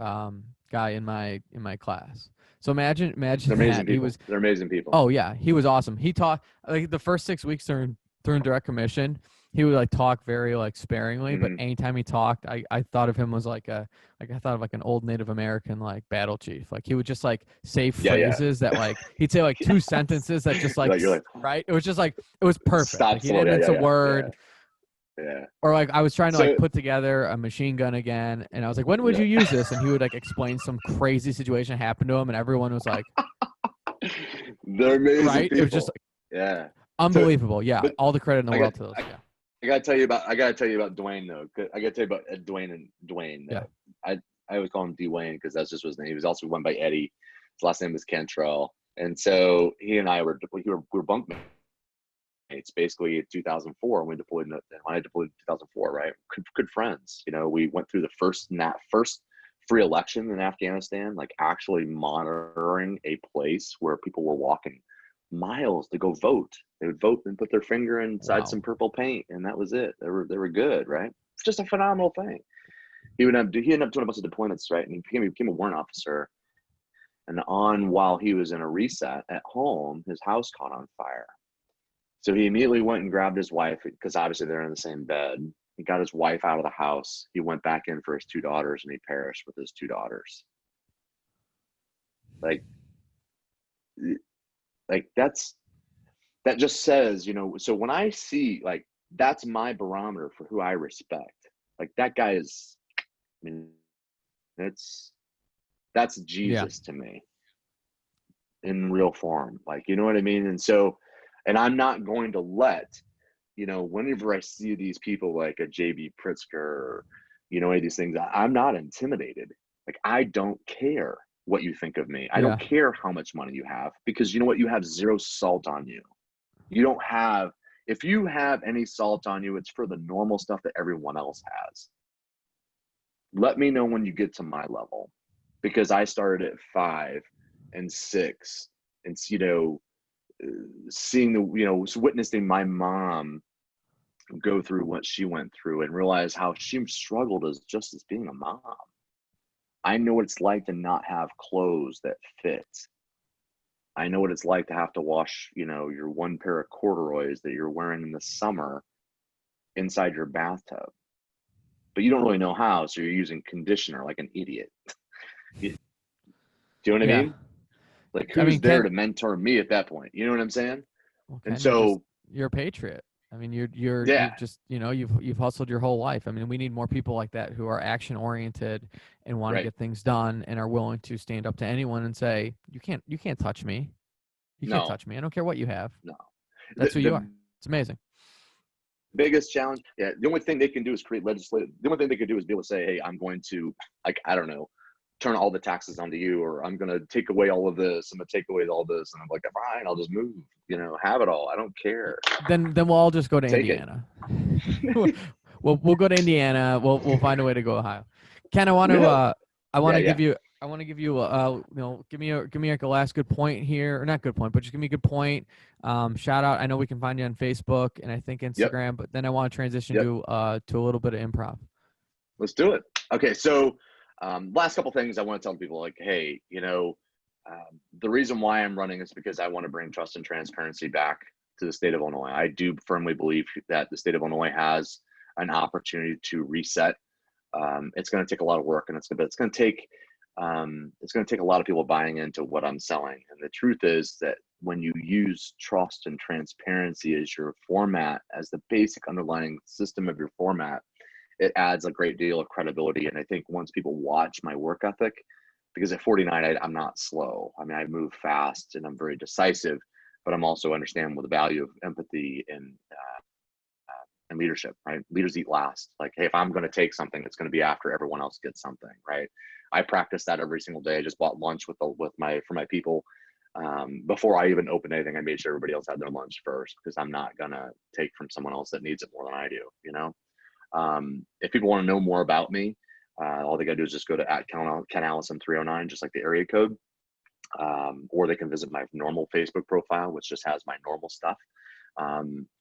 guy in my class. So imagine They're amazing people. They're amazing people. Oh yeah, he was awesome. He taught like the first 6 weeks during direct commission. He would like talk very like sparingly, but anytime he talked, I thought of him as I thought of like an old Native American like battle chief. Like he would just like say phrases that like he'd say like 2 sentences that just like, right. It was just like it was perfect. Like, he didn't mince a word. Yeah. Or like I was trying to like put together a machine gun again, and I was like, "When would you use this?" And he would like explain some crazy situation that happened to him, and everyone was like, "They're amazing right?" people. It was just unbelievable. So, all the credit in the world to those. I gotta tell you about Dwayne though. I gotta tell you about Dwayne. Yeah. I always call him Dwayne because that's just his name. He was also went by Eddie. His last name was Cantrell, and so he and I were bunkmates. Basically in 2004 when I deployed in 2004, right? Good friends. We went through the first free election in Afghanistan, like actually monitoring a place where people were walking miles to go vote. They would vote and put their finger inside some purple paint, and that was it. They were good, right? It's just a phenomenal thing. He ended up doing a bunch of deployments, right? And he became a warrant officer. And while he was in a reset at home, his house caught on fire. So he immediately went and grabbed his wife because obviously they're in the same bed. He got his wife out of the house. He went back in for his 2 daughters and he perished with his 2 daughters. Like that just says, so when I see like, that's my barometer for who I respect. Like that guy is, that's Jesus to me in real form. Like, you know what I mean? And I'm not going to let, whenever I see these people like a JB Pritzker or, any of these things, I'm not intimidated. Like, I don't care what you think of me. I don't care how much money you have because you know what? You have 0 salt on you. If you have any salt on you, it's for the normal stuff that everyone else has. Let me know when you get to my level because I started at 5 and 6 and, seeing witnessing my mom go through what she went through and realize how she struggled as being a mom. I know what it's like to not have clothes that fit. I know what it's like to have to wash, your 1 pair of corduroys that you're wearing in the summer inside your bathtub. But you don't really know how, so you're using conditioner like an idiot. Do you know what I mean? Like, who's there to mentor me at that point? You know what I'm saying? Well, and so you're a patriot. I mean, you've just, you've hustled your whole life. I mean, we need more people like that who are action oriented and want to get things done and are willing to stand up to anyone and say, you can't touch me. You can't touch me. I don't care what you have. No, that's who you are. It's amazing. Biggest challenge. Yeah. The only thing they can do is create legislative. The only thing they could do is be able to say, hey, I'm going to, like, I don't know, turn all the taxes onto you, or I'm going to take away all of this. I'm going to take away all this. And I'm like, fine, I'll just move, have it all. I don't care. Then we'll all just go to Indiana. we'll go to Indiana. We'll find a way to go to Ohio. Ken, I want to give you give me like a last good point here, or not good point, but just give me a good point. Shout out. I know we can find you on Facebook and I think Instagram, but then I want to transition to a little bit of improv. Let's do it. Okay. So, last couple things I want to tell people, like, hey, the reason why I'm running is because I want to bring trust and transparency back to the state of Illinois. I do firmly believe that the state of Illinois has an opportunity to reset. It's going to take a lot of work, and it's going to take a lot of people buying into what I'm selling. And the truth is that when you use trust and transparency as your format, as the basic underlying system of your format, it adds a great deal of credibility. And I think once people watch my work ethic, because at 49, I'm not slow. I mean, I move fast and I'm very decisive, but I'm also understand the value of empathy and leadership, right? Leaders eat last. Like, hey, if I'm going to take something, it's going to be after everyone else gets something, right? I practice that every single day. I just bought lunch for my people. Before I even opened anything, I made sure everybody else had their lunch first, because I'm not going to take from someone else that needs it more than I do, you know? If people want to know more about me, all they got to do is just go to @Ken Allison 309, just like the area code. Or they can visit my normal Facebook profile, which just has my normal stuff.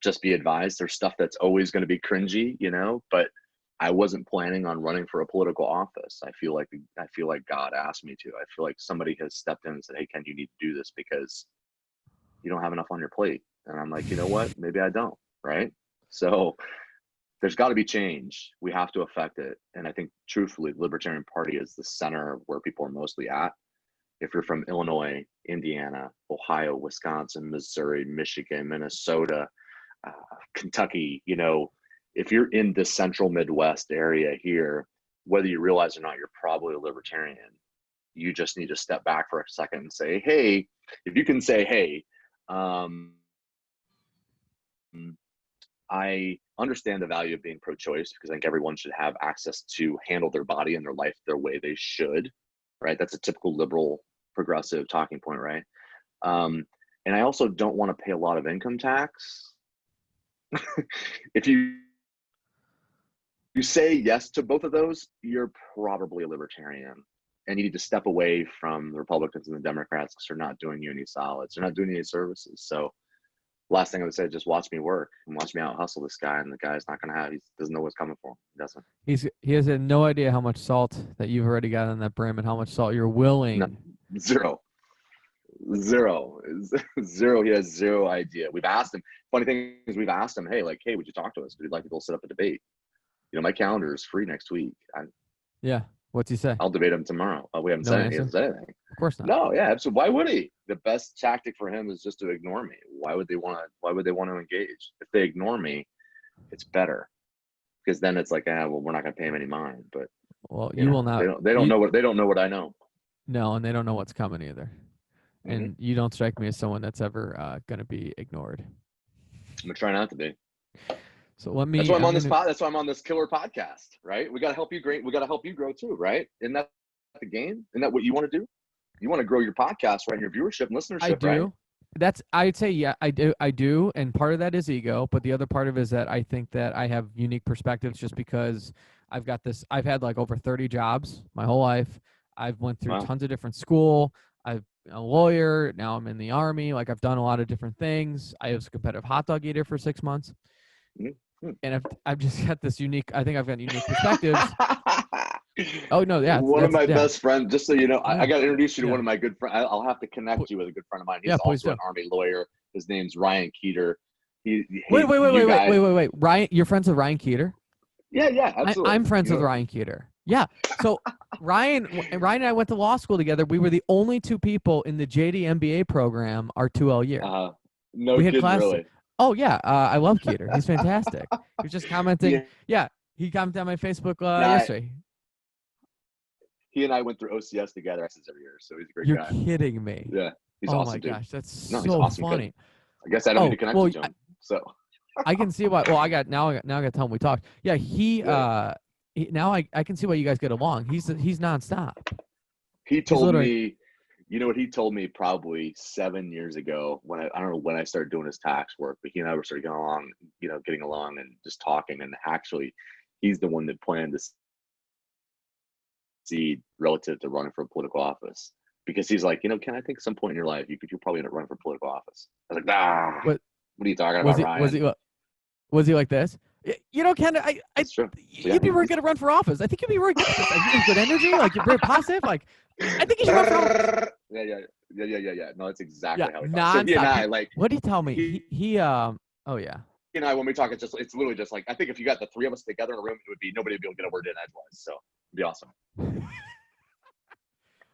Just be advised, there's stuff that's always going to be cringy, you know, but I wasn't planning on running for a political office. I feel like God asked me to. I feel like somebody has stepped in and said, hey, Ken, you need to do this because you don't have enough on your plate. And I'm like, you know what? Maybe I don't, right? So there's got to be change. We have to affect it. And I think truthfully, the Libertarian Party is the center where people are mostly at. If you're from Illinois, Indiana, Ohio, Wisconsin, Missouri, Michigan, Minnesota, Kentucky, you know, if you're in the central Midwest area here, whether you realize or not, you're probably a libertarian. You just need to step back for a second and say, hey, if you can say, hey, I understand the value of being pro-choice, because I think everyone should have access to handle their body and their life their way they should, right? That's a typical liberal progressive talking point, right? And I also don't want to pay a lot of income tax. If you say yes to both of those, you're probably a libertarian, and you need to step away from the Republicans and the Democrats, because they're not doing you any solids. They're not doing any services. So last thing I would say, just watch me work and watch me out hustle this guy, and the guy's not going to have, he doesn't know what's coming for him. He doesn't. He has no idea how much salt that you've already got on that brim and how much salt you're willing. No, zero. He has zero idea. We've asked him. Funny thing is, we've asked him, hey, would you talk to us? We'd like to go set up a debate. You know, my calendar is free next week. Yeah. What's he say? I'll debate him tomorrow. We haven't said anything. Of course not. No, yeah. So why would he? The best tactic for him is just to ignore me. Why would they want to engage? If they ignore me, it's better, because then it's like, well, we're not going to pay him any mind. But well, you will not. They don't know what I know. No, and they don't know what's coming either. Mm-hmm. And you don't strike me as someone that's ever going to be ignored. I'm gonna try not to be. So let me. That's why that's why I'm on this killer podcast, right? We got to help you grow. We got to help you grow too, right? Isn't that the game? Isn't that what you want to do? You want to grow your podcast, right? Your viewership, and listenership, I do. Right? I'd say, yeah, I do. And part of that is ego, but the other part of it is that I think that I have unique perspectives, just because I've had like over 30 jobs my whole life. I've went through tons of different school. I've been a lawyer. Now I'm in the Army. Like, I've done a lot of different things. I was a competitive hot dog eater for 6 months. Mm-hmm. And I've just got this unique, I think I've got unique perspectives. Oh, no, yeah. One of my best friends, just so you know, I got to introduce you to one of my good friends. I'll have to connect you with a good friend of mine. He's also an Army lawyer. His name's Ryan Keeter. Wait. Ryan, you're friends with Ryan Keeter? Yeah, absolutely. I'm friends with Ryan Keeter. Yeah. So Ryan and I went to law school together. We were the only two people in the JD MBA program our 2L year. No, we had classes. Really. Oh yeah, I love Keeter. He's fantastic. He was just commenting. Yeah, he commented on my Facebook yesterday. He and I went through OCS together every year, so he's a great guy. You're kidding me. Yeah, he's awesome. Oh my gosh, that's so awesome funny. I guess I don't need to connect to him. So I can see why. Well, I got to tell him we talked. Yeah, now I can see why you guys get along. He's nonstop. He told me, you know what he told me probably 7 years ago, when I don't know when I started doing his tax work, but he and I were sort of getting along and just talking. And actually, he's the one that planted the seed relative to running for a political office, because he's like, Ken, I think at some point in your life you'll probably end up running for political office. I was like, what are you talking about, Ryan? Was he like this? Ken, you'd be really good to run for office. I think you'd be really good. Like, you have good energy. Like, you're very positive. Like, I think you should run for office. Yeah. No, that's exactly how he talks. So he and I, what did he tell me? Oh yeah. You know, when we talk, it's literally just like, I think if you got the three of us together in a room, nobody would be able to get a word in edgewise. So it'd be awesome.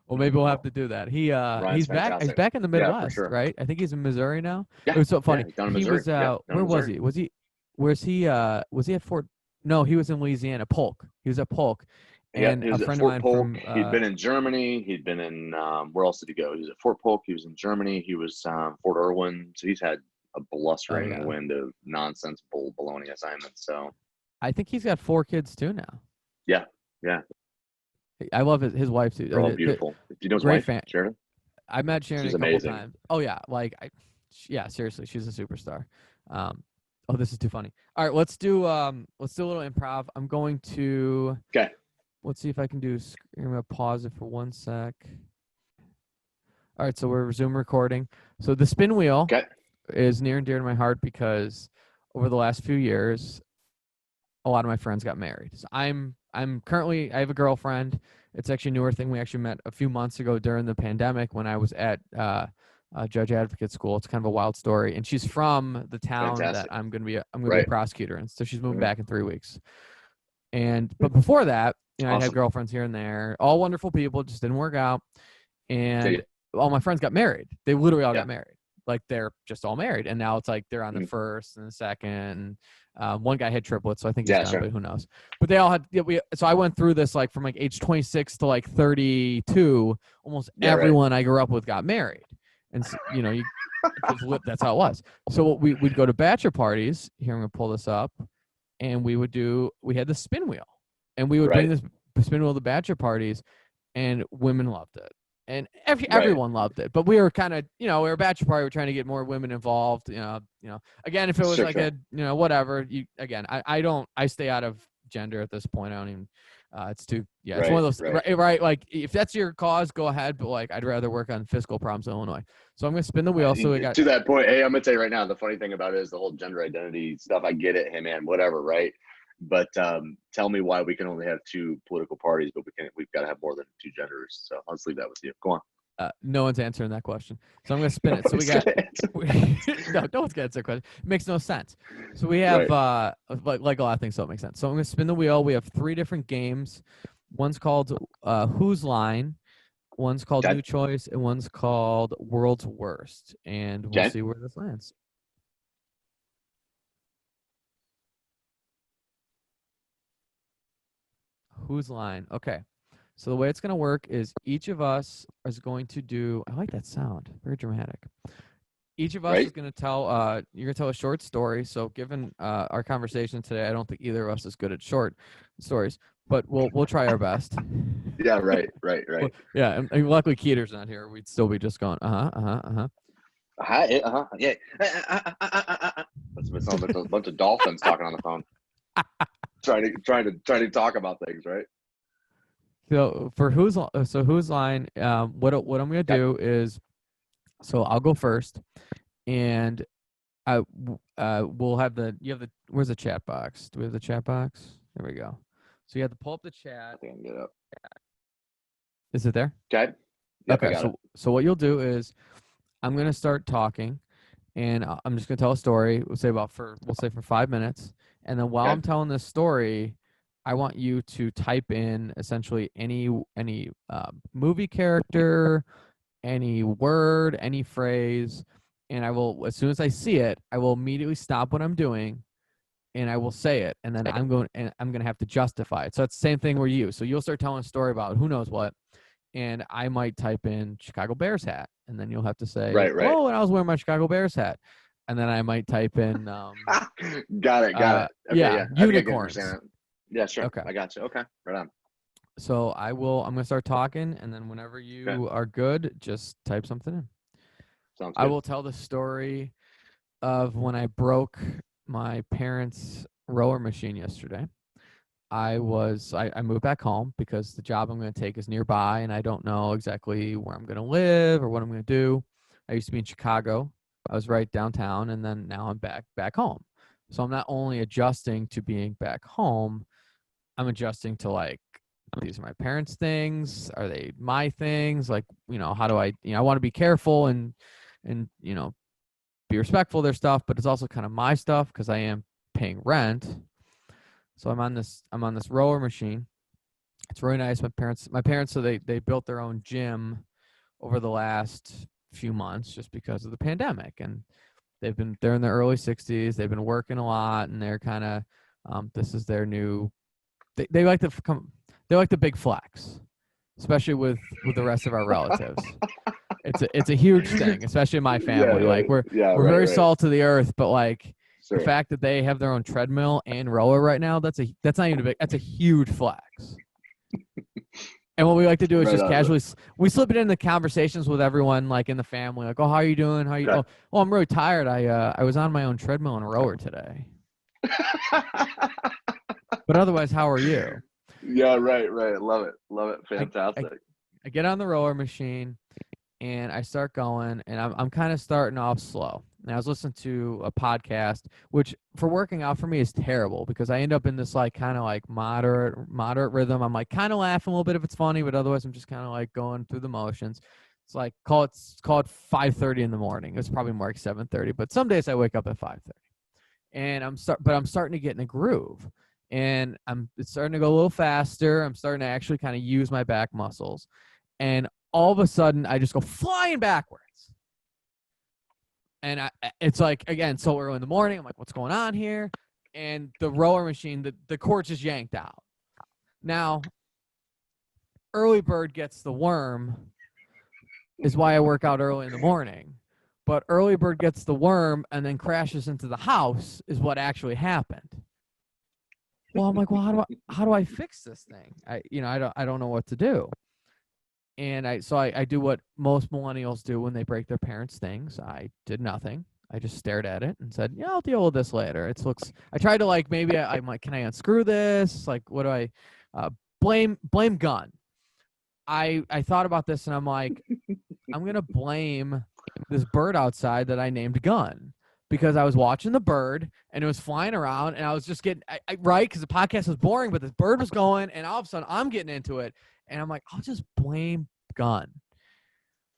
Well, maybe we'll have to do that. Ryan's He's back. He's fantastic. back in the Yeah, for Midwest, sure. right? I think he's in Missouri now. It Yeah, was so yeah, funny. he's down in He Missouri. was Yeah, down in where was Missouri. he? Was he at Fort? No, he was in Louisiana, Polk. He was at Polk, Yeah, and he a was at friend of Fort mine Polk. from He'd been in Germany. He'd been in where else did he go? He was at Fort Polk. He was in Germany. He was Fort Irwin. So he's had a oh blustering yeah, wind of nonsense baloney assignments. So I think he's got 4 kids too now. yeah, yeah, I love his wife too. they're all beautiful. Do you know his Great wife, fan. Sharon? I met Sharon She's a couple amazing. times. Oh yeah, like yeah, seriously, she's a superstar. Oh, this is too funny. All right, let's do a little improv. I'm going to Okay. let's see if I can do. I'm gonna pause it for 1 sec. All right, so we're resume recording. So the spin wheel Okay. is near and dear to my heart because over the last few years, a lot of my friends got married. So I'm currently, I have a girlfriend. It's actually a newer thing. We actually met a few months ago during the pandemic when I was at Judge Advocate School. It's kind of a wild story, and she's from the town that Fantastic. I'm gonna be a Right. prosecutor, and so she's moving Mhm. back in 3 weeks. But before that, I'd have Awesome. girlfriends here and there, all wonderful people, just didn't work out, and all my friends got married. They literally all got married. Like they're just all married, and now it's like they're on the first and the second. One guy had triplets, so I think he's done, but who knows? But they all had. So I went through this like from like age 26 to like 32. Almost everyone I grew up with got married, and so, that's how it was. So we'd go to bachelor parties. Here I'm gonna pull this up, and we had the spin wheel, and we would bring this spin wheel to bachelor parties, and women loved it. And everyone loved it, but we were kind of, we were a bachelor party. We're trying to get more women involved. Again, if it was whatever. I stay out of gender at this point. I don't even. It's too. Yeah, it's one of those. Right. Like if that's your cause, go ahead. But like, I'd rather work on fiscal problems in Illinois. So I'm gonna spin the wheel. So we got to that point. Hey, I'm gonna tell you right now. The funny thing about it is the whole gender identity stuff. I get it. Hey, man, whatever, right? But tell me why we can only have 2 political parties, but we've got to have more than 2 genders. So I'll just leave that with you. Go on. No one's answering that question. So I'm going to spin it. So we got no one's going to answer the question. It makes no sense. So we have like a lot of things don't make sense. So I'm going to spin the wheel. We have 3 different games. One's called Whose Line, one's called New Choice, and one's called World's Worst. And we'll see where this lands. Whose Line? Okay. So the way it's going to work is each of us is going to do. I like that sound. Very dramatic. Each of us is going to tell. You're going to tell a short story. So given our conversation today, I don't think either of us is good at short stories, but we'll try our best. Yeah. Right. Well, yeah. And luckily Keeter's not here. We'd still be just going. Yeah. That sounds like a bunch of dolphins talking on the phone. trying to talk about things, right? So for Whose Line, what I'm gonna do is, so I'll go first, and we'll have where's the chat box? Do we have the chat box? There we go. So you have to pull up the chat. I think I can get it up. Is it there? Okay. Yep, okay. So what you'll do is, I'm gonna start talking, and I'm just gonna tell a story. We'll say for 5 minutes, and then while I'm telling this story, I want you to type in essentially any movie character, any word, any phrase, and I will, as soon as I see it, I will immediately stop what I'm doing, and I will say it, and then I'm going to have to justify it. So it's the same thing where so you'll start telling a story about who knows what, and I might type in Chicago Bears hat, and then you'll have to say, oh, and I was wearing my Chicago Bears hat. And then I might type in got it. Okay, unicorns. Yeah, sure. Okay. I got you. Okay, right on. So I'm going to start talking, and then whenever you are good, just type something in. Sounds good. I will tell the story of when I broke my parents' rower machine yesterday. I moved back home because the job I'm going to take is nearby, and I don't know exactly where I'm going to live or what I'm going to do. I used to be in Chicago. I was right downtown, and then now I'm back home. So I'm not only adjusting to being back home, I'm adjusting to like, these are my parents' things. Are they my things? Like, how do I want to be careful and be respectful of their stuff, but it's also kind of my stuff because I am paying rent. So I'm on this rower machine, It's really nice. My parents, so they built their own gym over the last few months just because of the pandemic, and they're in their early 60s. They've been working a lot, and they're kind of this is their new. They like to come. They like the big flex, especially with the rest of our relatives. It's a huge thing, especially in my Yeah, family. Like we're very right. salt to the earth, but like the Sure. fact that they have their own treadmill and rower right now, that's not even a big. That's a huge flex. And what we like to do is Right just on. casually we slip it in the conversations with everyone, like in the family, like, oh, how are you doing? How you? Okay. Oh, I'm really tired. I was on my own treadmill and rower today. But otherwise, how are you? Yeah, right. Love it. I, I Fantastic. I get on the rower machine and I start going, and I'm kind of starting off slow. And I was listening to a podcast, which for working out for me is terrible because I end up in this like kind of like moderate rhythm. I'm like kind of laughing a little bit if it's funny, but otherwise I'm just kind of like going through the motions. It's like call it 5:30 in the morning. It's probably more like 7:30, but some days I wake up at 5:30, and I'm starting to get in a groove, and it's starting to go a little faster. I'm starting to actually kind of use my back muscles, and all of a sudden I just go flying backwards. And it's like, again, so early in the morning, I'm like, what's going on here? And the rower machine, the cord just yanked out. Now, early bird gets the worm is why I work out early in the morning. But early bird gets the worm and then crashes into the house is what actually happened. Well, I'm like, well, how do I fix this thing? I don't know what to do. And I do what most millennials do when they break their parents' things. I did nothing. I just stared at it and said, yeah, I'll deal with this later. I tried to like, maybe I'm like, can I unscrew this? Like, what do I blame gun? I thought about this and I'm like, I'm going to blame this bird outside that I named Gun because I was watching the bird and it was flying around and I was just getting, right, because the podcast was boring, but this bird was going and all of a sudden I'm getting into it. And I'm like, I'll just blame Gun.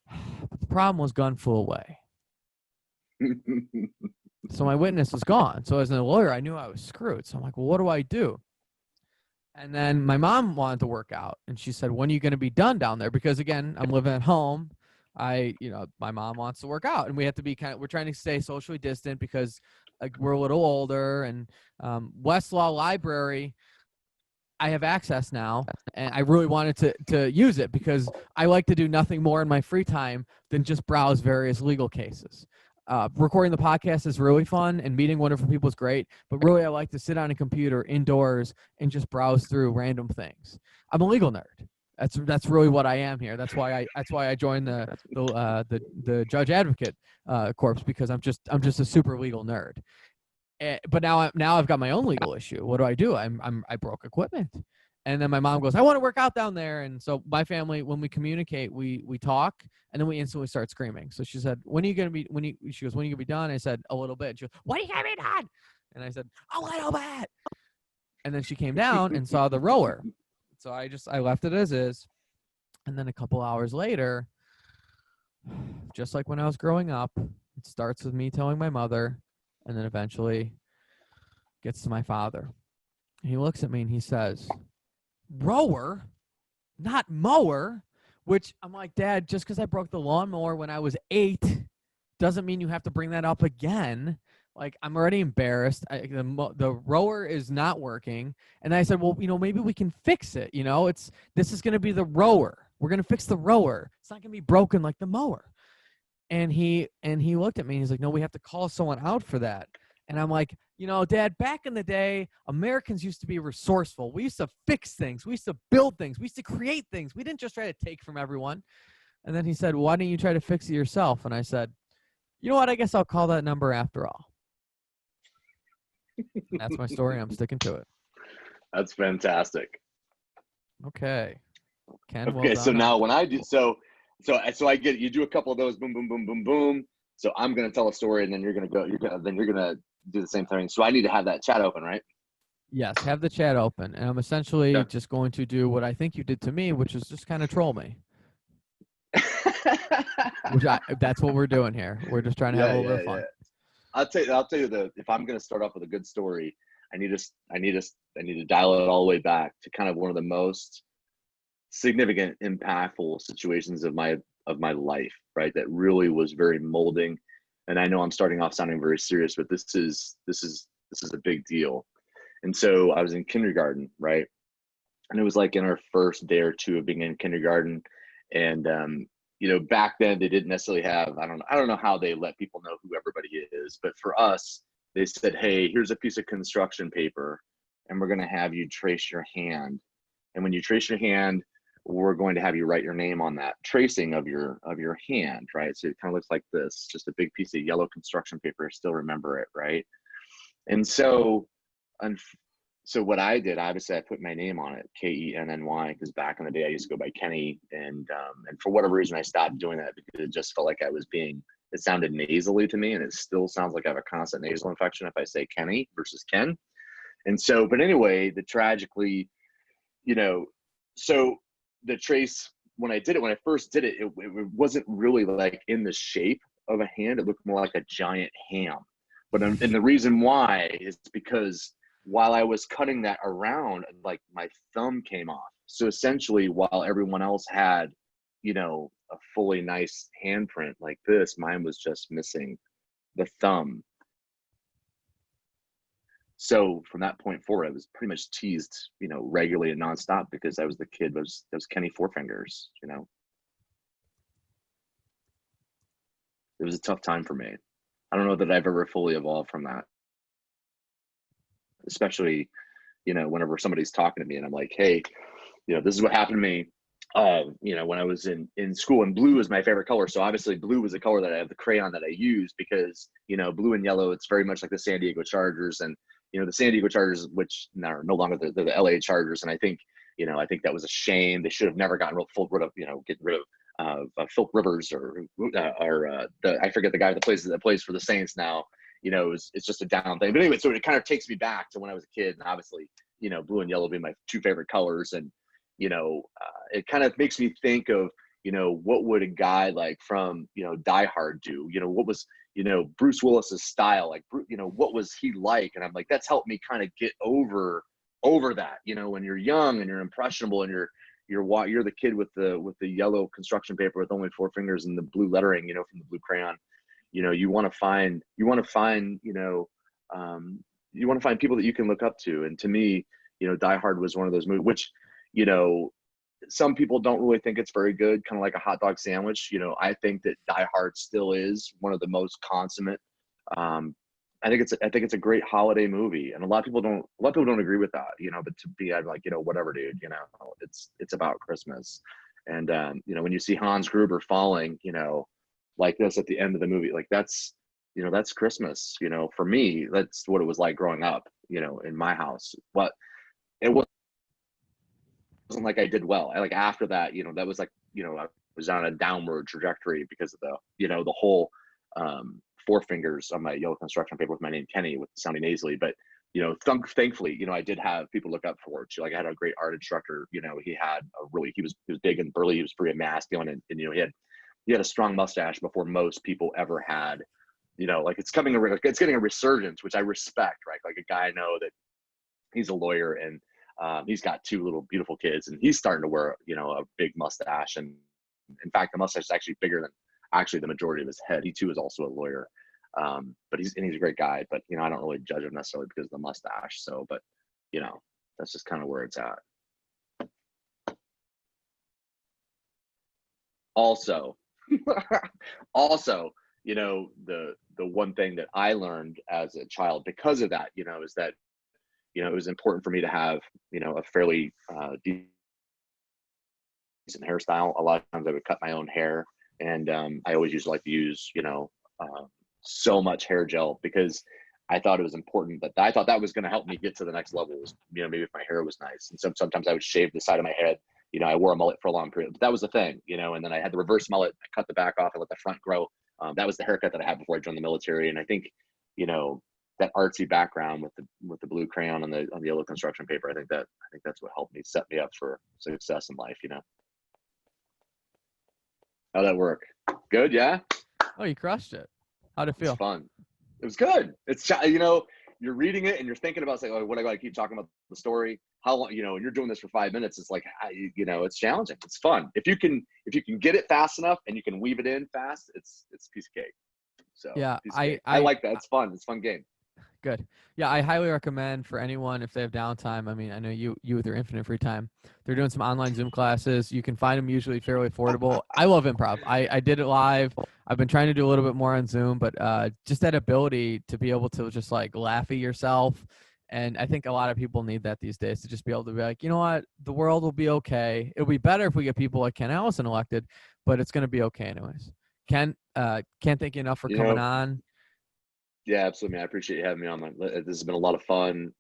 But the problem was Gun flew away. So my witness was gone. So as a lawyer, I knew I was screwed. So I'm like, well, what do I do? And then my mom wanted to work out. And she said, when are you going to be done down there? Because again, I'm living at home. My mom wants to work out. And we have to be we're trying to stay socially distant because we're a little older. And Westlaw Library, I have access now, and I really wanted to use it because I like to do nothing more in my free time than just browse various legal cases. Recording the podcast is really fun, and meeting wonderful people is great, but really I like to sit on a computer indoors and just browse through random things. I'm a legal nerd. That's really what I am here. That's why I joined the judge advocate corps, because I'm just a super legal nerd. But now I've got my own legal issue. What do? I broke equipment, and then my mom goes, I want to work out down there. And so my family, when we communicate, we talk, and then we instantly start screaming. So she said, when are you gonna be? She goes, when are you gonna be done? I said, a little bit. And she goes, when are you gonna be done? And I said, a little bit. And then she came down and saw the rower. So I left it as is, and then a couple hours later, just like when I was growing up, it starts with me telling my mother. And then eventually gets to my father. He looks at me and he says, rower, not mower, which I'm like, Dad, just because I broke the lawnmower when I was 8 doesn't mean you have to bring that up again. Like, I'm already embarrassed. The rower is not working. And I said, well, maybe we can fix it. This is going to be the rower. We're going to fix the rower. It's not going to be broken like the mower. And he looked at me and he's like, no, we have to call someone out for that. And I'm like, Dad, back in the day, Americans used to be resourceful. We used to fix things. We used to build things. We used to create things. We didn't just try to take from everyone. And then he said, why didn't you try to fix it yourself? And I said, you know what? I guess I'll call that number after all. That's my story. I'm sticking to it. That's fantastic. Okay. Ken, well Okay, done. so now when I do so I get you do a couple of those, boom, boom, boom, boom, boom. So I'm gonna tell a story, and then you're gonna do the same thing. So I need to have that chat open, right? Yes, have the chat open, and I'm essentially just going to do what I think you did to me, which is just kind of troll me. That's what we're doing here. We're just trying to have a little bit of fun. Yeah. I'll tell you if I'm gonna start off with a good story, I need to dial it all the way back to kind of one of the most significant, impactful situations of my life, right? That really was very molding. And I know I'm starting off sounding very serious, but this is a big deal. And so I was in kindergarten, right? And it was like in our first day or two of being in kindergarten. And you know, back then they didn't necessarily have, I don't know how they let people know who everybody is, but for us, they said, hey, here's a piece of construction paper, and we're going to have you trace your hand. And when you trace your hand, we're going to have you write your name on that tracing of your hand, right? So it kind of looks like this, just a big piece of yellow construction paper. I still remember it, right? And so, so what I did, obviously, I put my name on it, Kenny, because back in the day I used to go by Kenny, and for whatever reason I stopped doing that because it just felt like I was being. It sounded nasally to me, and it still sounds like I have a constant nasal infection if I say Kenny versus Ken. And so, but anyway, tragically, you know, so the trace, when I first did it, it wasn't really like in the shape of a hand. It looked more like a giant ham. But and the reason why is because while I was cutting that around, like my thumb came off. So essentially, while everyone else had, you know, a fully nice handprint like this, mine was just missing the thumb. So from that point forward, I was pretty much teased, you know, regularly and nonstop because I was the kid, was Kenny Four Fingers, you know. It was a tough time for me. I don't know that I've ever fully evolved from that. Especially, you know, whenever somebody's talking to me and I'm like, hey, you know, this is what happened to me. You know, when I was in school, and blue is my favorite color. So obviously blue was a color that I have the crayon that I use because, you know, blue and yellow, it's very much like the San Diego Chargers. And, you know, the San Diego Chargers, which are no longer the LA Chargers. And I think, you know, I think that was a shame. They should have never gotten rid of, you know, getting rid of Philip Rivers or I forget the guy that plays for the Saints now. You know, it's just a down thing. But anyway, so it kind of takes me back to when I was a kid, and obviously, you know, blue and yellow being my two favorite colors. And, you know, it kind of makes me think of, you know, what would a guy like from, you know, Die Hard do? You know, what was, you know, Bruce Willis's style, like, you know, what was he like? And I'm like, that's helped me kind of get over that, you know, when you're young and you're impressionable and you're the kid with the yellow construction paper with only four fingers and the blue lettering, you know, from the blue crayon. You know, you want to find, you want to find people that you can look up to. And to me, you know, Die Hard was one of those movies, which, you know, some people don't really think it's very good, kind of like a hot dog sandwich. You know, I think that Die Hard still is one of the most consummate. I think it's a great holiday movie, and a lot of people don't agree with that, you know. But to me, I'm like, you know, whatever, dude. You know, it's about Christmas, and you know, when you see Hans Gruber falling, you know, like this at the end of the movie, like that's, you know, that's Christmas. You know, for me, that's what it was like growing up, you know, in my house. But it wasn't like I did well. Like after that, you know, that was like, you know, I was on a downward trajectory because of the, you know, the whole four fingers on my yellow construction paper with my name Kenny, with sounding nasally. But, you know, thankfully, you know, I did have people look up for it. Like I had a great art instructor. You know, he was big and burly. He was pretty masculine, and you know, he had a strong mustache before most people ever had. You know, like it's getting a resurgence, which I respect, right? Like a guy I know that he's a lawyer, and he's got two little beautiful kids, and he's starting to wear, you know, a big mustache. And in fact, the mustache is actually bigger than actually the majority of his head. He too is also a lawyer. But he's a great guy, but you know, I don't really judge him necessarily because of the mustache. So, but you know, that's just kind of where it's at. Also, you know, the one thing that I learned as a child because of that, you know, is that, you know, it was important for me to have, you know, a fairly decent hairstyle. A lot of times I would cut my own hair, and I always used to like to use, you know, so much hair gel because I thought it was important that I thought that was going to help me get to the next level. You know, maybe if my hair was nice, and sometimes I would shave the side of my head. You know, I wore a mullet for a long period, but that was the thing, you know, and then I had the reverse mullet. I cut the back off and let the front grow. That was the haircut that I had before I joined the military. And I think, you know, that artsy background with the blue crayon on the yellow construction paper, I think that's what helped me set me up for success in life, you know. How'd that work? Good, yeah? Oh, you crushed it. How'd it feel? It's fun. It was good. It's, you know, you're reading it and you're thinking about saying, oh, what I got to keep talking about the story. How long, and you're doing this for 5 minutes. It's like, it's challenging. It's fun. If you can get it fast enough and you can weave it in fast, it's a piece of cake. So Yeah, I like that. It's fun. It's a fun game. Good. Yeah, I highly recommend for anyone if they have downtime. I mean, I know you with your infinite free time. They're doing some online Zoom classes. You can find them usually fairly affordable. I love improv. I did it live. I've been trying to do a little bit more on Zoom, but just that ability to be able to just like laugh at yourself. And I think a lot of people need that these days, to just be able to be like, you know what, the world will be okay. It'll be better if we get people like Ken Allison elected, but it's going to be okay anyways. Ken, can't thank you enough for coming on. Yeah, absolutely, man. I appreciate you having me on. This has been a lot of fun.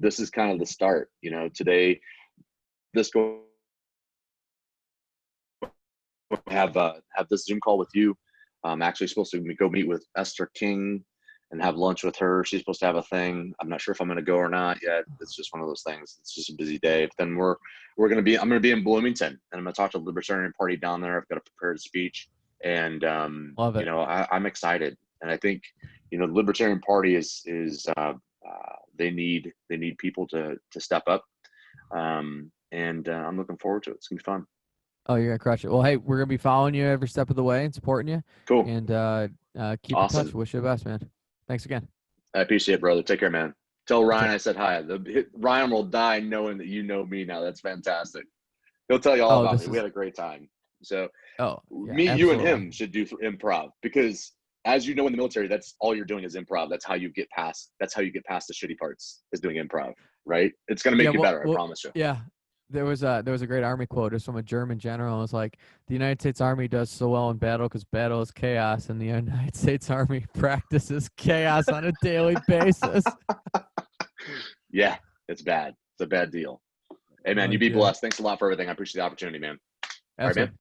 This is kind of the start. Today, this go have this Zoom call with you. I'm actually supposed to go meet with Esther King and have lunch with her. She's supposed to have a thing. I'm not sure if I'm going to go or not yet. It's just one of those things. It's just a busy day. But then I'm going to be in Bloomington, and I'm going to talk to the Libertarian Party down there. I've got a prepared speech, and Love it. I'm excited. And I think, the Libertarian Party is they need people to step up. And I'm looking forward to it. It's gonna be fun. Oh, you're gonna crush it. Well, hey, we're gonna be following you every step of the way and supporting you. Cool. And keep Awesome. in touch. Wish you the best, man. Thanks again. I appreciate it, brother. Take care, man. Tell Ryan I said hi. Ryan will die knowing that you know me now. That's fantastic. He'll tell you all about me. We had a great time. So you and him should do improv, because as you know, in the military, that's all you're doing is improv. That's how you get past the shitty parts, is doing improv, right? It's going to make you better. I promise you. Yeah. There was a great Army quote. It's from a German general. It was like, the United States Army does so well in battle because battle is chaos, and the United States Army practices chaos on a daily basis. Yeah, it's bad. It's a bad deal. Hey, man, you be blessed. Thanks a lot for everything. I appreciate the opportunity, man. Absolutely. All right, man.